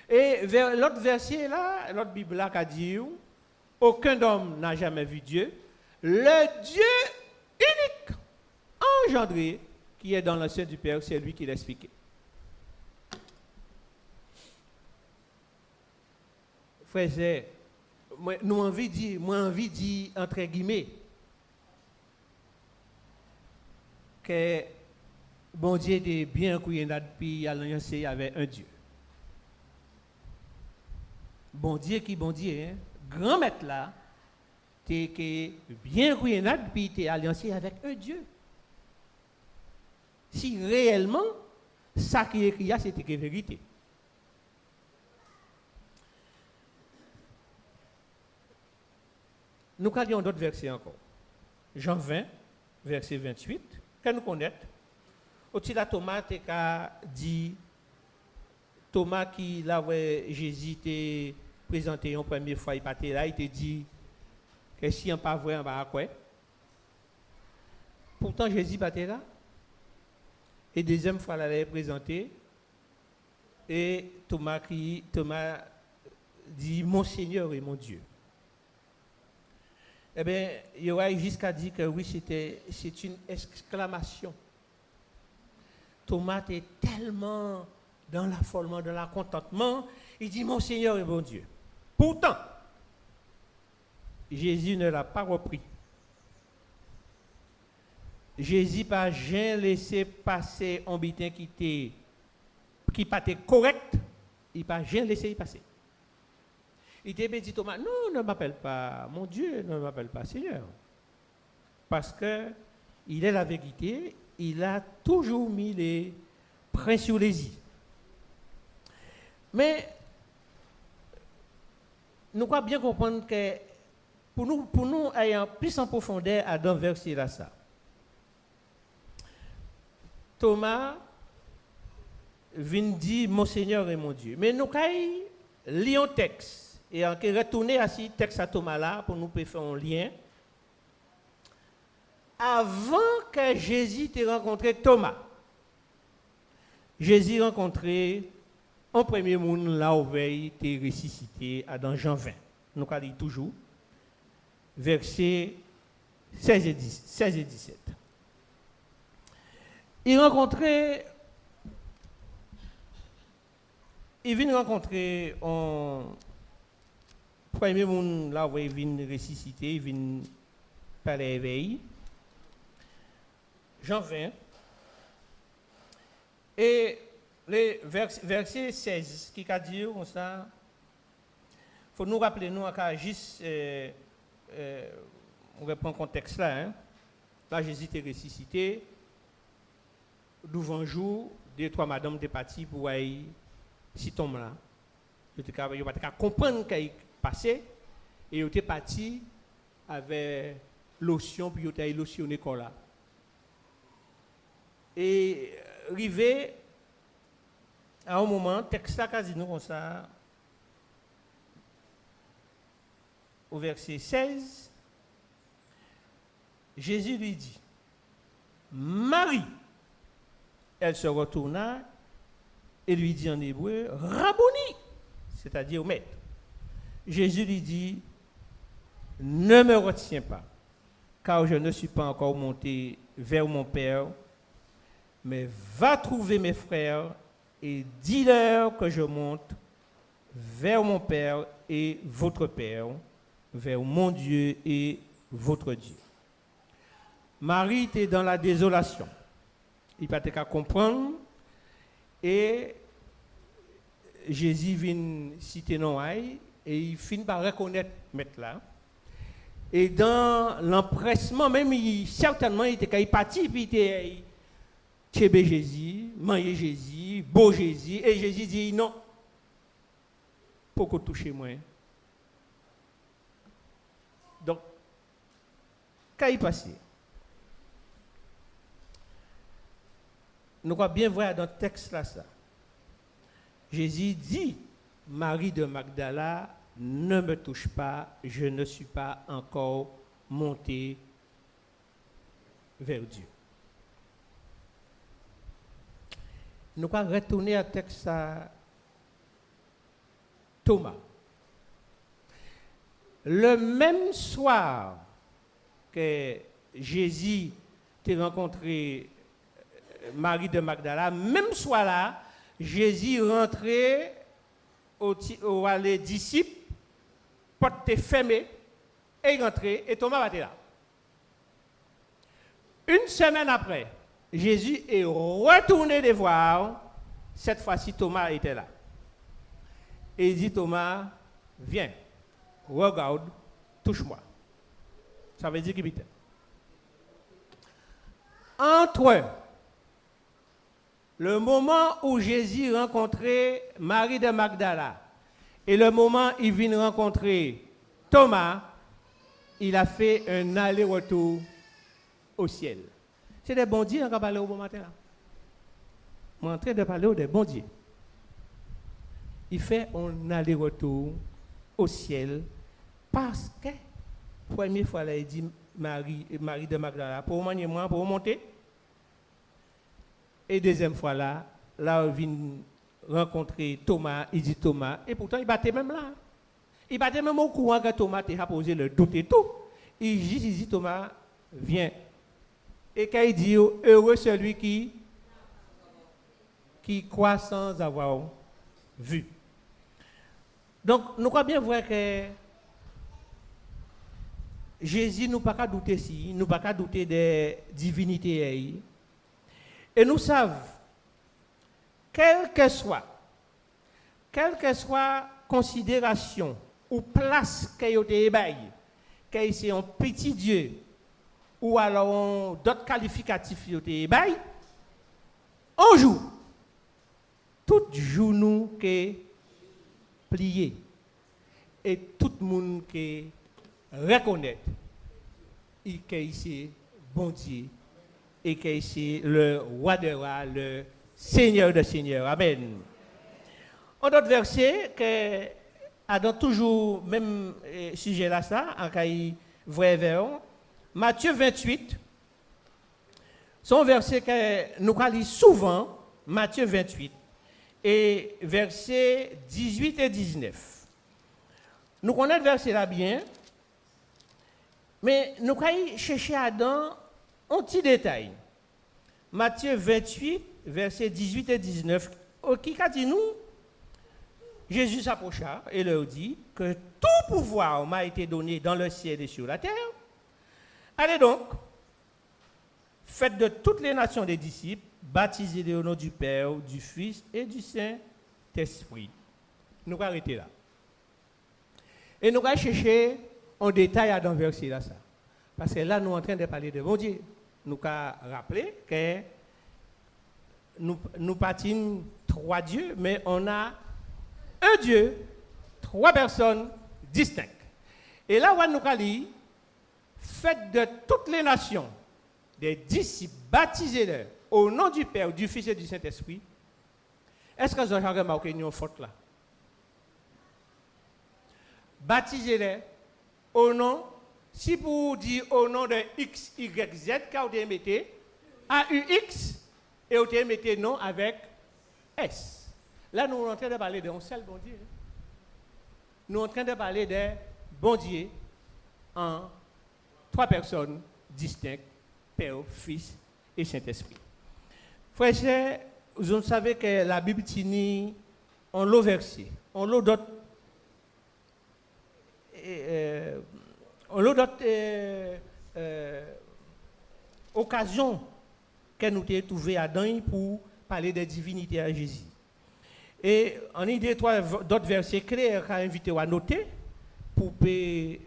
C: Et vers l'autre verset là, l'autre Bible là qui a dit, aucun homme n'a jamais vu Dieu. Le Dieu unique, engendré, qui est dans le sein du Père, c'est lui qui l'a expliqué. Frères, moi envie de dire, entre guillemets, que bon Dieu était bien couillé depuis alliancé avec un Dieu. Bon Dieu qui bon Dieu, hein? Grand maître là, t'es bien couillé depuis était alliancé avec un Dieu. Si réellement, ça qui est écrit, c'était que vérité. Nous avons d'autres versets encore. Jean 20, verset 28, que nous connaissons. Au-dessus de Thomas, a dit, Thomas qui, là où Jésus t'a présenté une première fois, il était là, il t'a dit que si on n'est pas vrai, on va à quoi? Pourtant, Jésus était là. Et deuxième fois, elle l'a présenté. Et Thomas dit, mon Seigneur et mon Dieu. Eh bien, il y aura jusqu'à dire que oui, c'est une exclamation. Thomas est tellement dans l'affolement, dans le contentement, il dit, mon Seigneur et mon Dieu. Pourtant, Jésus ne l'a pas repris. Jésus n'a jamais laissé passer un bitin qui pas correct, il n'a jamais laissé y passer. Il t'a dit Thomas, non, ne m'appelle pas mon Dieu, ne m'appelle pas Seigneur. Parce que il est la vérité, il a toujours mis les freins sur les i. Mais nous devons bien comprendre que pour nous ayant plus en profondeur à dans verset là ça. Thomas vient dire mon Seigneur et mon Dieu. Mais nous lisons un texte et on retourner à ce texte à Thomas là pour nous faire un lien. Avant que Jésus t'ait rencontré Thomas, Jésus rencontré en premier monde là où il était ressuscité dans Jean 20. Nous allons lire toujours versets 16 et 17. Il vient rencontrer en premier monde là où il vient ressusciter, il vient par l'éveil. Jean 20. Et le verset 16 qui a dit comme ça, il faut nous rappeler, nous, juste, on reprend le contexte là. Hein. Là, Jésus était ressuscité. Devant jour, 2-3 madames étaient parties pour aller si tombe là. Ils n'étaient pas comprendre ce qui est passé. Et ils étaient partis avec lotion, puis ils étaient lotionné comme là. Et arrivé à un moment, texte là quasi nous comme ça, au verset 16, Jésus lui dit, Marie, elle se retourna et lui dit en hébreu, Rabouni, c'est-à-dire maître. Jésus lui dit, ne me retiens pas, car je ne suis pas encore monté vers mon Père, mais va trouver mes frères et dis-leur que je monte vers mon Père et votre Père, vers mon Dieu et votre Dieu. Marie était dans la désolation. Il ne peut pas comprendre. Et Jésus vient citer non et il finit par reconnaître mettre là. Et dans l'empressement, même certainement, il était parti, puis il était Tchébé Jésus, manger Jésus, beau Jésus, et Jésus dit non, pourquoi toucher moi? Donc, qu'est-ce qui est passé? Nous croyons bien voir dans le texte là ça. Jésus dit, Marie de Magdala, ne me touche pas, je ne suis pas encore monté vers Dieu. Nous allons retourner à texte à Thomas. Le même soir que Jésus a rencontré Marie de Magdala, même soir là, Jésus rentrait aux les disciples, porte fermée, et il rentrait, et Thomas était là. Une semaine après, Jésus est retourné les voir. Cette fois-ci, Thomas était là. Et il dit, Thomas, viens, regarde, touche-moi. Ça veut dire qu'il était. Entre le moment où Jésus rencontrait Marie de Magdala et le moment où il vient rencontrer Thomas, il a fait un aller-retour au ciel. C'est des bons dieux qu'on va parler au bon matin. Là. Je suis en train de parler des bons dieux. Il fait un aller-retour au ciel parce que, première fois, là, il dit Marie de Magdala, pour moi, pour monter. Et deuxième fois, là, il vient rencontrer Thomas, il dit Thomas, et pourtant, il battait même là. Il battait même au courant que Thomas a posé le doute et tout. Il dit Thomas, viens. Et quand il dit, heureux celui qui croit sans avoir vu. Donc, nous croyons bien voir que Jésus, nous ne pouvons pas douter si, nous ne pouvons pas douter des divinités. Et nous savons, quelle que soit considération ou place qu'il y ait, qu'il c'est un petit Dieu, ou alors d'autres qualificatifs, un jour, tout jour nous qui plié et tout le monde qui reconnaît que c'est bon Dieu et que c'est le roi de rois, le Seigneur de seigneurs. Amen. Un autre verset que dans toujours même sujet là ça, en cas vrai vers Matthieu 28. C'est un verset que nous allons souvent Matthieu 28 et versets 18 et 19. Nous connaissons le verset là bien, mais nous allons chercher dans un petit détail. Matthieu 28, versets 18 et 19, qui a dit nous, Jésus s'approcha et leur dit que tout pouvoir m'a été donné dans le ciel et sur la terre. Allez donc, faites de toutes les nations des disciples, baptisez-les au nom du Père, du Fils et du Saint-Esprit. Nous allons arrêter là. Et nous allons chercher en détail dans le verset là. Ça. Parce que là, nous sommes en train de parler de bon Dieu. Nous allons rappeler que nous partons trois dieux, mais on a un Dieu, trois personnes distinctes. Et là, on nous allons faites de toutes les nations des disciples, baptisez-les au nom du Père, du Fils et du Saint-Esprit. Est-ce que vous avez remarqué une faute là? Baptisez-les au nom, si vous dites au nom de X, Y, Z, quand vous mettez AUX et vous mettez non avec S. Là, nous sommes en train de parler d'un seul bon Dieu. Nous sommes en train de parler d'un bon Dieu en trois personnes distinctes, Père, Fils et Saint-Esprit. Frères et sœurs, vous savez que la Bible tient en l'eau versé, en l'eau d'autres occasions que nous avons trouvées à Adam pour parler des divinités à Jésus. Et on a dit d'autres versets clés qu'on a invité à noter pour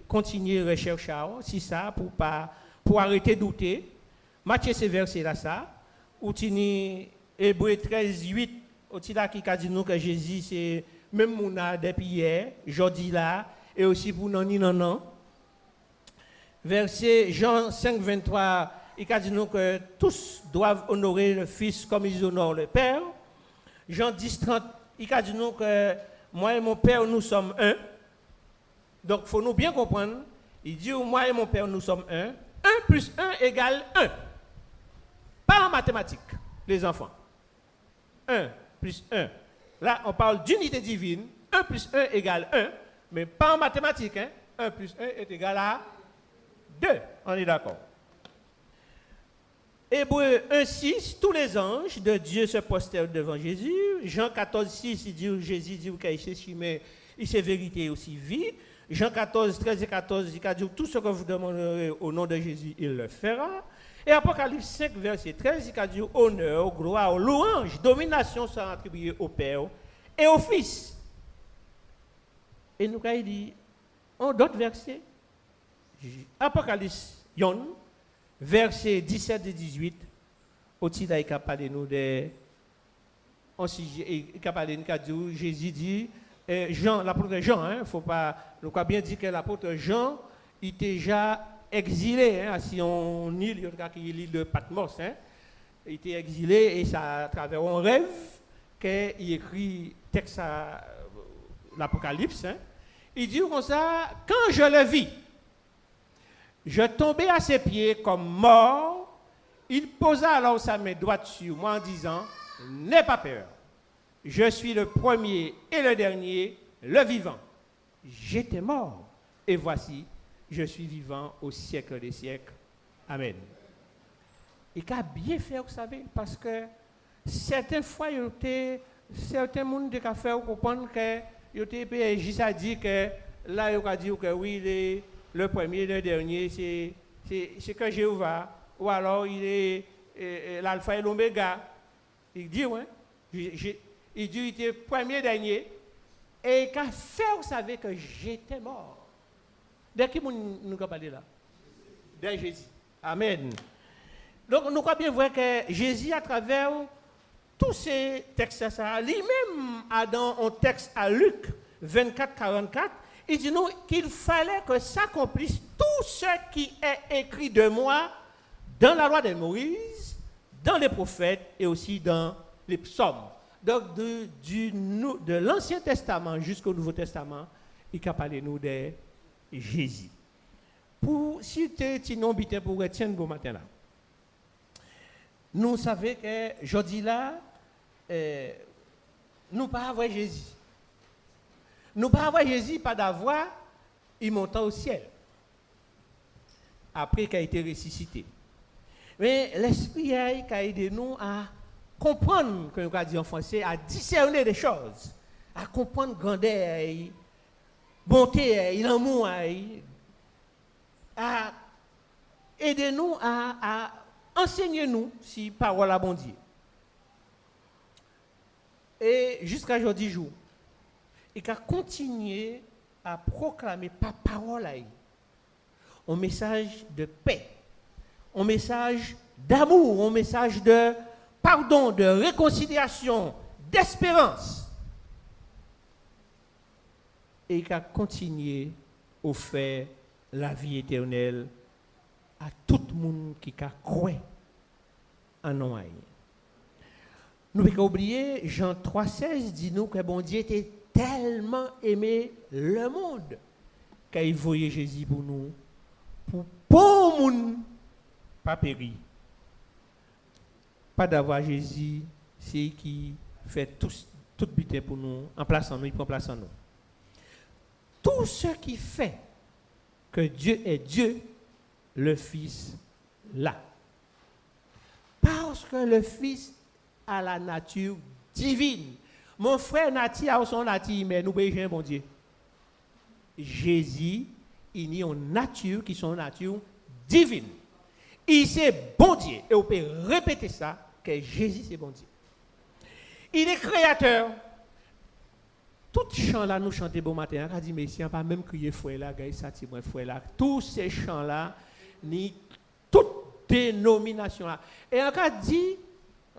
C: continuer à rechercher si ça, pour arrêter de douter. Matthieu, ces versets-là, ça, où tu as Hébreux 13, 8, où tu as qui dit nous que Jésus, c'est même mon depuis hier, aujourd'hui là, et aussi pour non. Verset Jean 5, 23, il a dit nous que tous doivent honorer le Fils comme ils honorent le Père. Jean 10, 30, il a dit nous que moi et mon Père, nous sommes un. Donc, il faut nous bien comprendre. Il dit, moi et mon Père, nous sommes un. 1 plus 1 égale 1. Pas en mathématiques, les enfants. 1 plus 1. Là, on parle d'unité divine. 1 plus 1 égale 1. Mais pas en mathématiques. Hein. 1 plus 1 est égal à 2. On est d'accord. Hébreux 1, 6, tous les anges de Dieu se prosternent devant Jésus. Jean 14, 6, il dit, Jésus dit qu'il s'est il s'est vérité aussi vie. Jean 14, 13 et 14, il a dit tout ce que vous demanderez au nom de Jésus, il le fera. Et Apocalypse 5, verset 13, il a dit honneur, gloire, louange, domination sont attribuées au Père et au Fils. Et nous avons dit, en d'autres versets, Apocalypse 1, verset 17 et 18, aussi là, il a parlé nous de. Il a parlé de Jésus dit. Jean, l'apôtre Jean, il faut pas, nous avons bien dit que l'apôtre Jean était déjà exilé, si on lit l'île de Patmos, il était exilé et ça à travers un rêve qu'il écrit texte à l'Apocalypse. Il dit comme ça, quand je le vis, je tombais à ses pieds comme mort, il posa alors sa main droite sur moi en disant, n'aie pas peur. Je suis le premier et le dernier, le vivant. J'étais mort, et voici, je suis vivant au siècle des siècles. Amen. Il a bien fait, vous savez, parce que certaines fois, certains gens ont fait comprendre que juste a dit que là, il a dit que oui, le premier et le dernier, c'est que Jéhovah, ou alors il est l'alpha et l'oméga. Il dit, ouais. Il dit, il était premier, dernier. Et il a fait, vous savez, que j'étais mort. De qui nous avons parlé là? De Jésus. Amen. Donc, nous avons bien voir que Jésus, à travers tous ces textes, lui-même, dans un texte à Luc 24, 44, il dit nous qu'il fallait que s'accomplisse tout ce qui est écrit de moi dans la loi de Moïse, dans les prophètes et aussi dans les psaumes. Donc, de l'Ancien Testament jusqu'au Nouveau Testament, il a parlé nous de Jésus. Si tu es non bité pour retirer bon matin là, nous savons que aujourd'hui là, nous pas avoir Jésus. Nous pas avoir Jésus, pas d'avoir, il monte au ciel. Après qu'il a été ressuscité. Mais l'Esprit a aidé nous à comprendre, comme on a dit en français, à discerner des choses, à comprendre grandeur, bonté, l'amour, à aider nous à enseigner nous si parole à bon Dieu. Et jusqu'à aujourd'hui jour, et qu'à continuer à proclamer par parole un message de paix, un message d'amour, un message de pardon, de réconciliation, d'espérance. Et qu'à continuer à faire la vie éternelle à tout le monde qui croit en nous. Nous ne pouvons pas oublier, Jean 3,16 dit nous que bon Dieu était tellement aimé le monde qu'il voyait Jésus pour nous, pour le monde, pas périr. Pas d'avoir Jésus, c'est qui fait tout butin pour nous, en plaçant nous, il prend place en nous. Tout ce qui fait que Dieu est Dieu, le Fils là. Parce que le Fils a la nature divine. Mon frère Nati a son nature, mais nous béjons bon Dieu. Jésus, il y a une nature qui est une nature divine. Il c'est bon Dieu. Et on peut répéter ça, que Jésus c'est bon Dieu. Il est créateur. Tout chant là, nous chantons bon matin. On a dit, mais si on pas même crier frère là, ça tire frère là. Tous ces chants là, ni toute dénomination là. Et on a dit,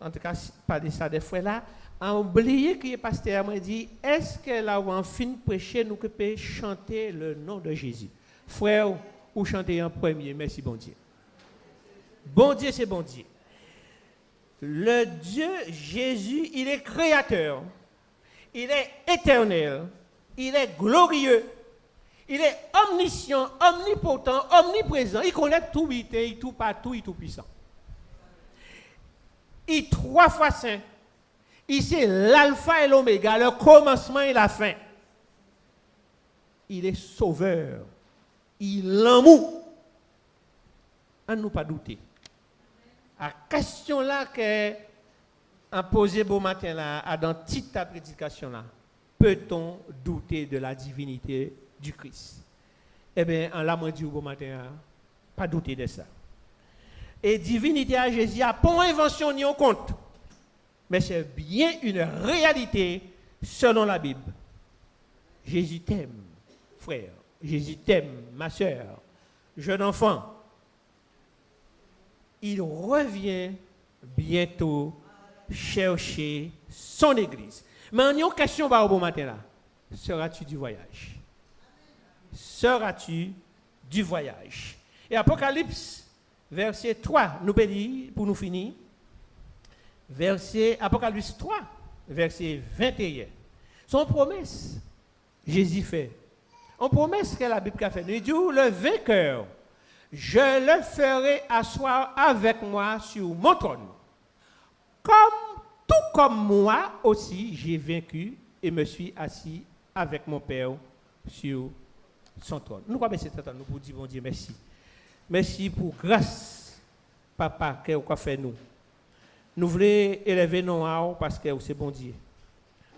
C: en tout cas, pas de ça des frères là, on oublié que le pasteur m'a dit, est-ce que là où on finit de prêcher, nous pouvons chanter le nom de Jésus? Frère, ou chanter en premier, merci bon Dieu. Bon Dieu, c'est bon Dieu. Le Dieu Jésus, il est créateur, il est éternel, il est glorieux, il est omniscient, omnipotent, omniprésent, il connaît tout, il est tout partout, il est tout puissant. Il est 3 fois saint. Il c'est l'alpha et l'oméga, le commencement et la fin. Il est sauveur. Il l'amour. À nous pas douter. La question là que a posé beau matin là, dans toute ta prédication là, peut-on douter de la divinité du Christ? Eh bien, en la dit beau matin, pas douter de ça. Et divinité à Jésus a pas invention ni on compte. Mais c'est bien une réalité selon la Bible. Jésus t'aime, frère. Jésus t'aime, ma soeur, jeune enfant. Il revient bientôt chercher son église. Mais on y a une question au bon matin là. Seras-tu du voyage? Seras-tu du voyage? Et Apocalypse, verset 3, nous peut lire pour nous finir. Apocalypse 3, verset 21. Son promesse, Jésus fait. On promesse que la Bible a fait. Il dit, le vainqueur, je le ferai asseoir avec moi sur mon trône. Tout comme moi aussi, j'ai vaincu et me suis assis avec mon Père sur son trône. Nous croyons que c'est nous pour dire, bon Dieu, merci. Merci pour grâce, papa, que vous avez fait nous. Nous voulons élever nos âmes parce que c'est bon Dieu.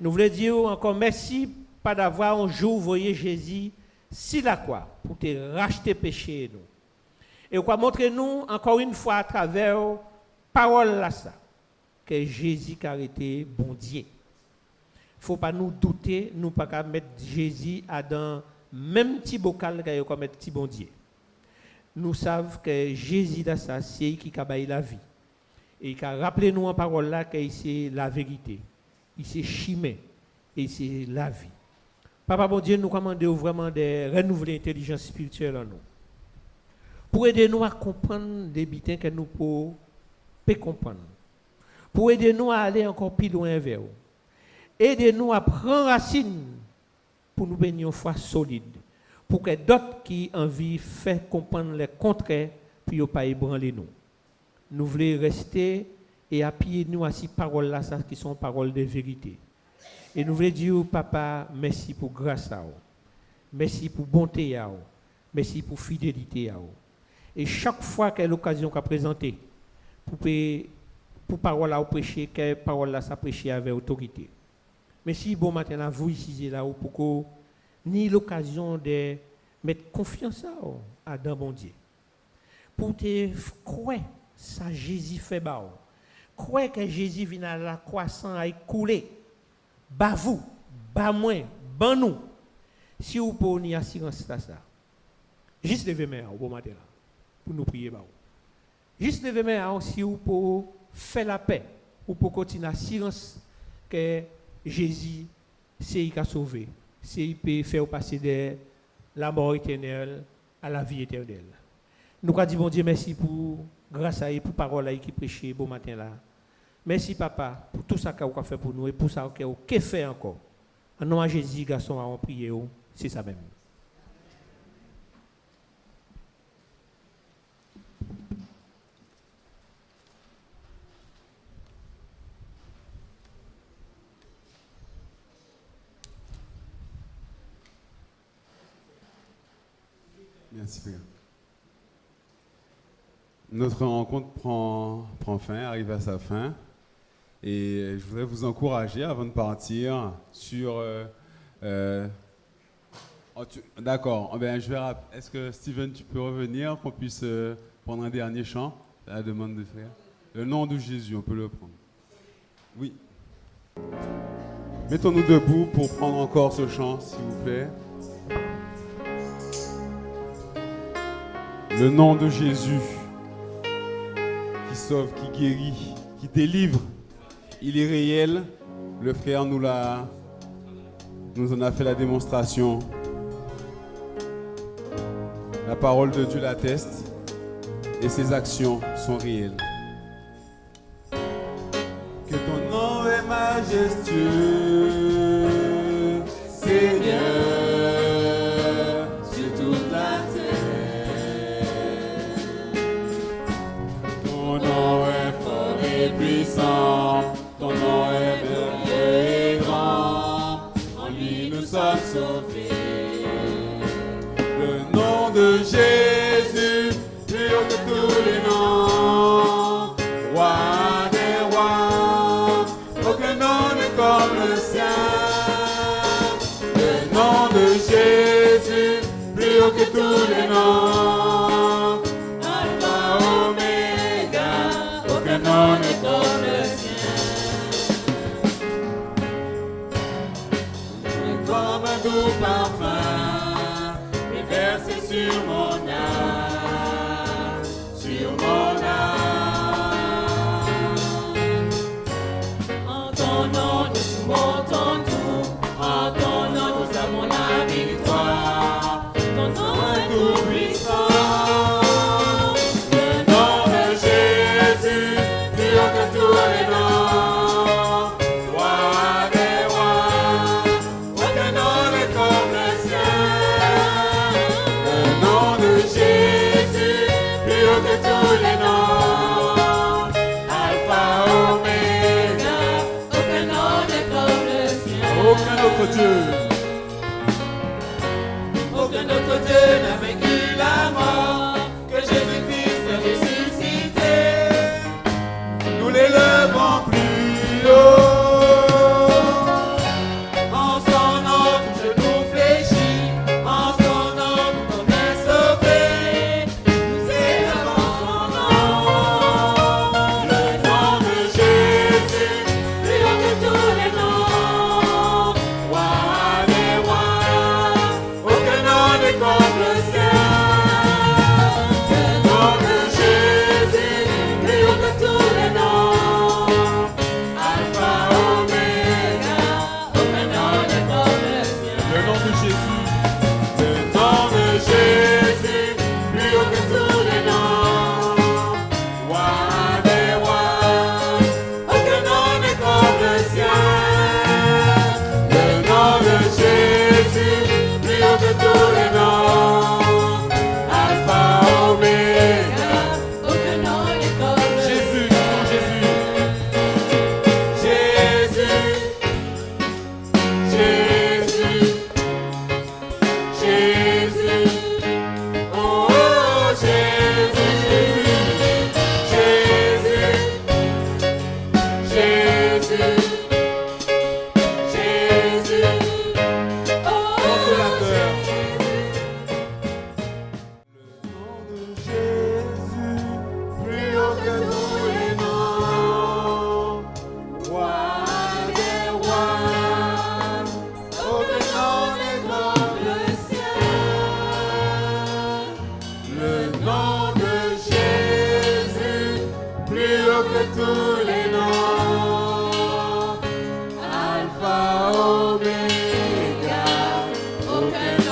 C: Nous voulons dire encore merci pas d'avoir un jour voyé Jésus si la croix pour te racheter péché nous. Et quoi montrer nous encore une fois à travers parole là ça que Jésus a été bon Dieu. Faut pas nous douter, nous pas mettre Jésus à dans même petit bocal que mettre petit bon Dieu. Nous savons que Jésus là ça c'est qui a baillé la vie. Et qui a rappelé nous en parole là que c'est la vérité. Il c'est chimé et c'est la vie. Papa bon Dieu nous commande vraiment de renouveler l'intelligence spirituelle en nous. Pour aider nous à comprendre des bitins que nous pouvons comprendre. Pour aider nous à aller encore plus loin vers vous. Aidez-nous à prendre racine pour nous bénir une foi solide. Pour que d'autres qui ont envie faire comprendre les contraires, puis ne pas ébranler nous. Nous voulons rester et appuyez-nous à ces paroles-là, ça, qui sont paroles de vérité. Et nous voulons dire, papa, merci pour grâce à vous. Merci pour bonté à vous. Merci pour fidélité à vous. Et chaque fois qu'il y a l'occasion qu'a présenté, pour parole à vous prêcher, quelle parole là ça prêcher avec autorité. Merci bon matin à vous ici là pour que ni l'occasion de mettre confiance à dans bon Dieu. Pour te croire ça Jésus fait ba. Croire que Jésus vient à la croissance à couler. Ba vous, ba moi, ban nous. Si vous pouvez ni assurance ça. Juste lever main au bon matin là pour nous prier ba. Juste lever main si vous pouvez faire la paix ou pour continuer assurance que Jésus c'est qui a sauvé. C'est il peut faire passer de la mort éternelle à la vie éternelle. Nous avons dit bon Dieu merci pour grâce à vous pour parole qui prêchait bon matin là. Merci papa pour tout ça que vous avez fait pour nous et pour ça que vous avez fait encore. En nom de Jésus garçon à prier c'est ça même.
A: Merci Père. Notre rencontre prend fin, arrive à sa fin. Et je voudrais vous encourager avant de partir sur... D'accord, est-ce que Steven, tu peux revenir, qu'on puisse prendre un dernier chant à la demande de frère? Le nom de Jésus, on peut le prendre. Oui. Mettons-nous debout pour prendre encore ce chant, s'il vous plaît. Le nom de Jésus, qui sauve, qui guérit, qui délivre, il est réel. Le frère nous en a fait la démonstration. La parole de Dieu l'atteste et ses actions sont réelles. Que ton nom est majestueux, Seigneur, sur toute la terre. Ton nom est fort et puissant, ton nom est merveilleux et grand, en lui nous sommes sauvés. Le nom de Jésus, plus haut que tous les noms, roi des rois, aucun nom n'est comme le sien. Le nom de Jésus, plus haut que tous les noms, Alpha, Oméga, aucun nom n'est comme le sien. Et comme un doux parfum, déversé sur mon âme, sur mon âme. En ton nom nous montons tout, en ton nom nous avons la victoire, ton nom est tout puissant. Le nom de Jésus, plus haut que tous les noms, roi des rois, aucun nom n'est comme le sien. Le nom de Jésus, plus haut que tous les noms, Alpha, Oméga, aucun nom n'est comme le sien. Aucun autre Dieu, aucun autre Dieu n'a vaincu la mort, que Jésus-Christ a ressuscité. Nous l'élevons plus haut. En son nom, tout genou fléchit. En son nom, tout homme est sauvé. Nous élevons son nom. Le nom de Jésus, plus haut que tous les noms. Roi des rois, aucun nom n'est comme le sien. Le nom de Jésus, plus haut que tous les noms. Alpha, Oméga, aucun nom n'est comme le sien. Le nom de Jésus, le nom de Jésus, plus haut que tous les noms. Roi des rois, aucun nom n'est comme le sien. Le nom de Jésus, plus haut que tous les noms.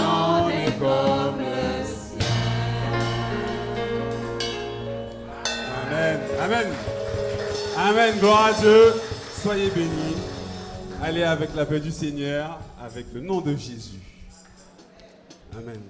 D: non est comme le ciel.
B: Amen. Amen. Amen. Gloire à Dieu. Soyez bénis. Allez avec la paix du Seigneur, avec le nom de Jésus. Amen.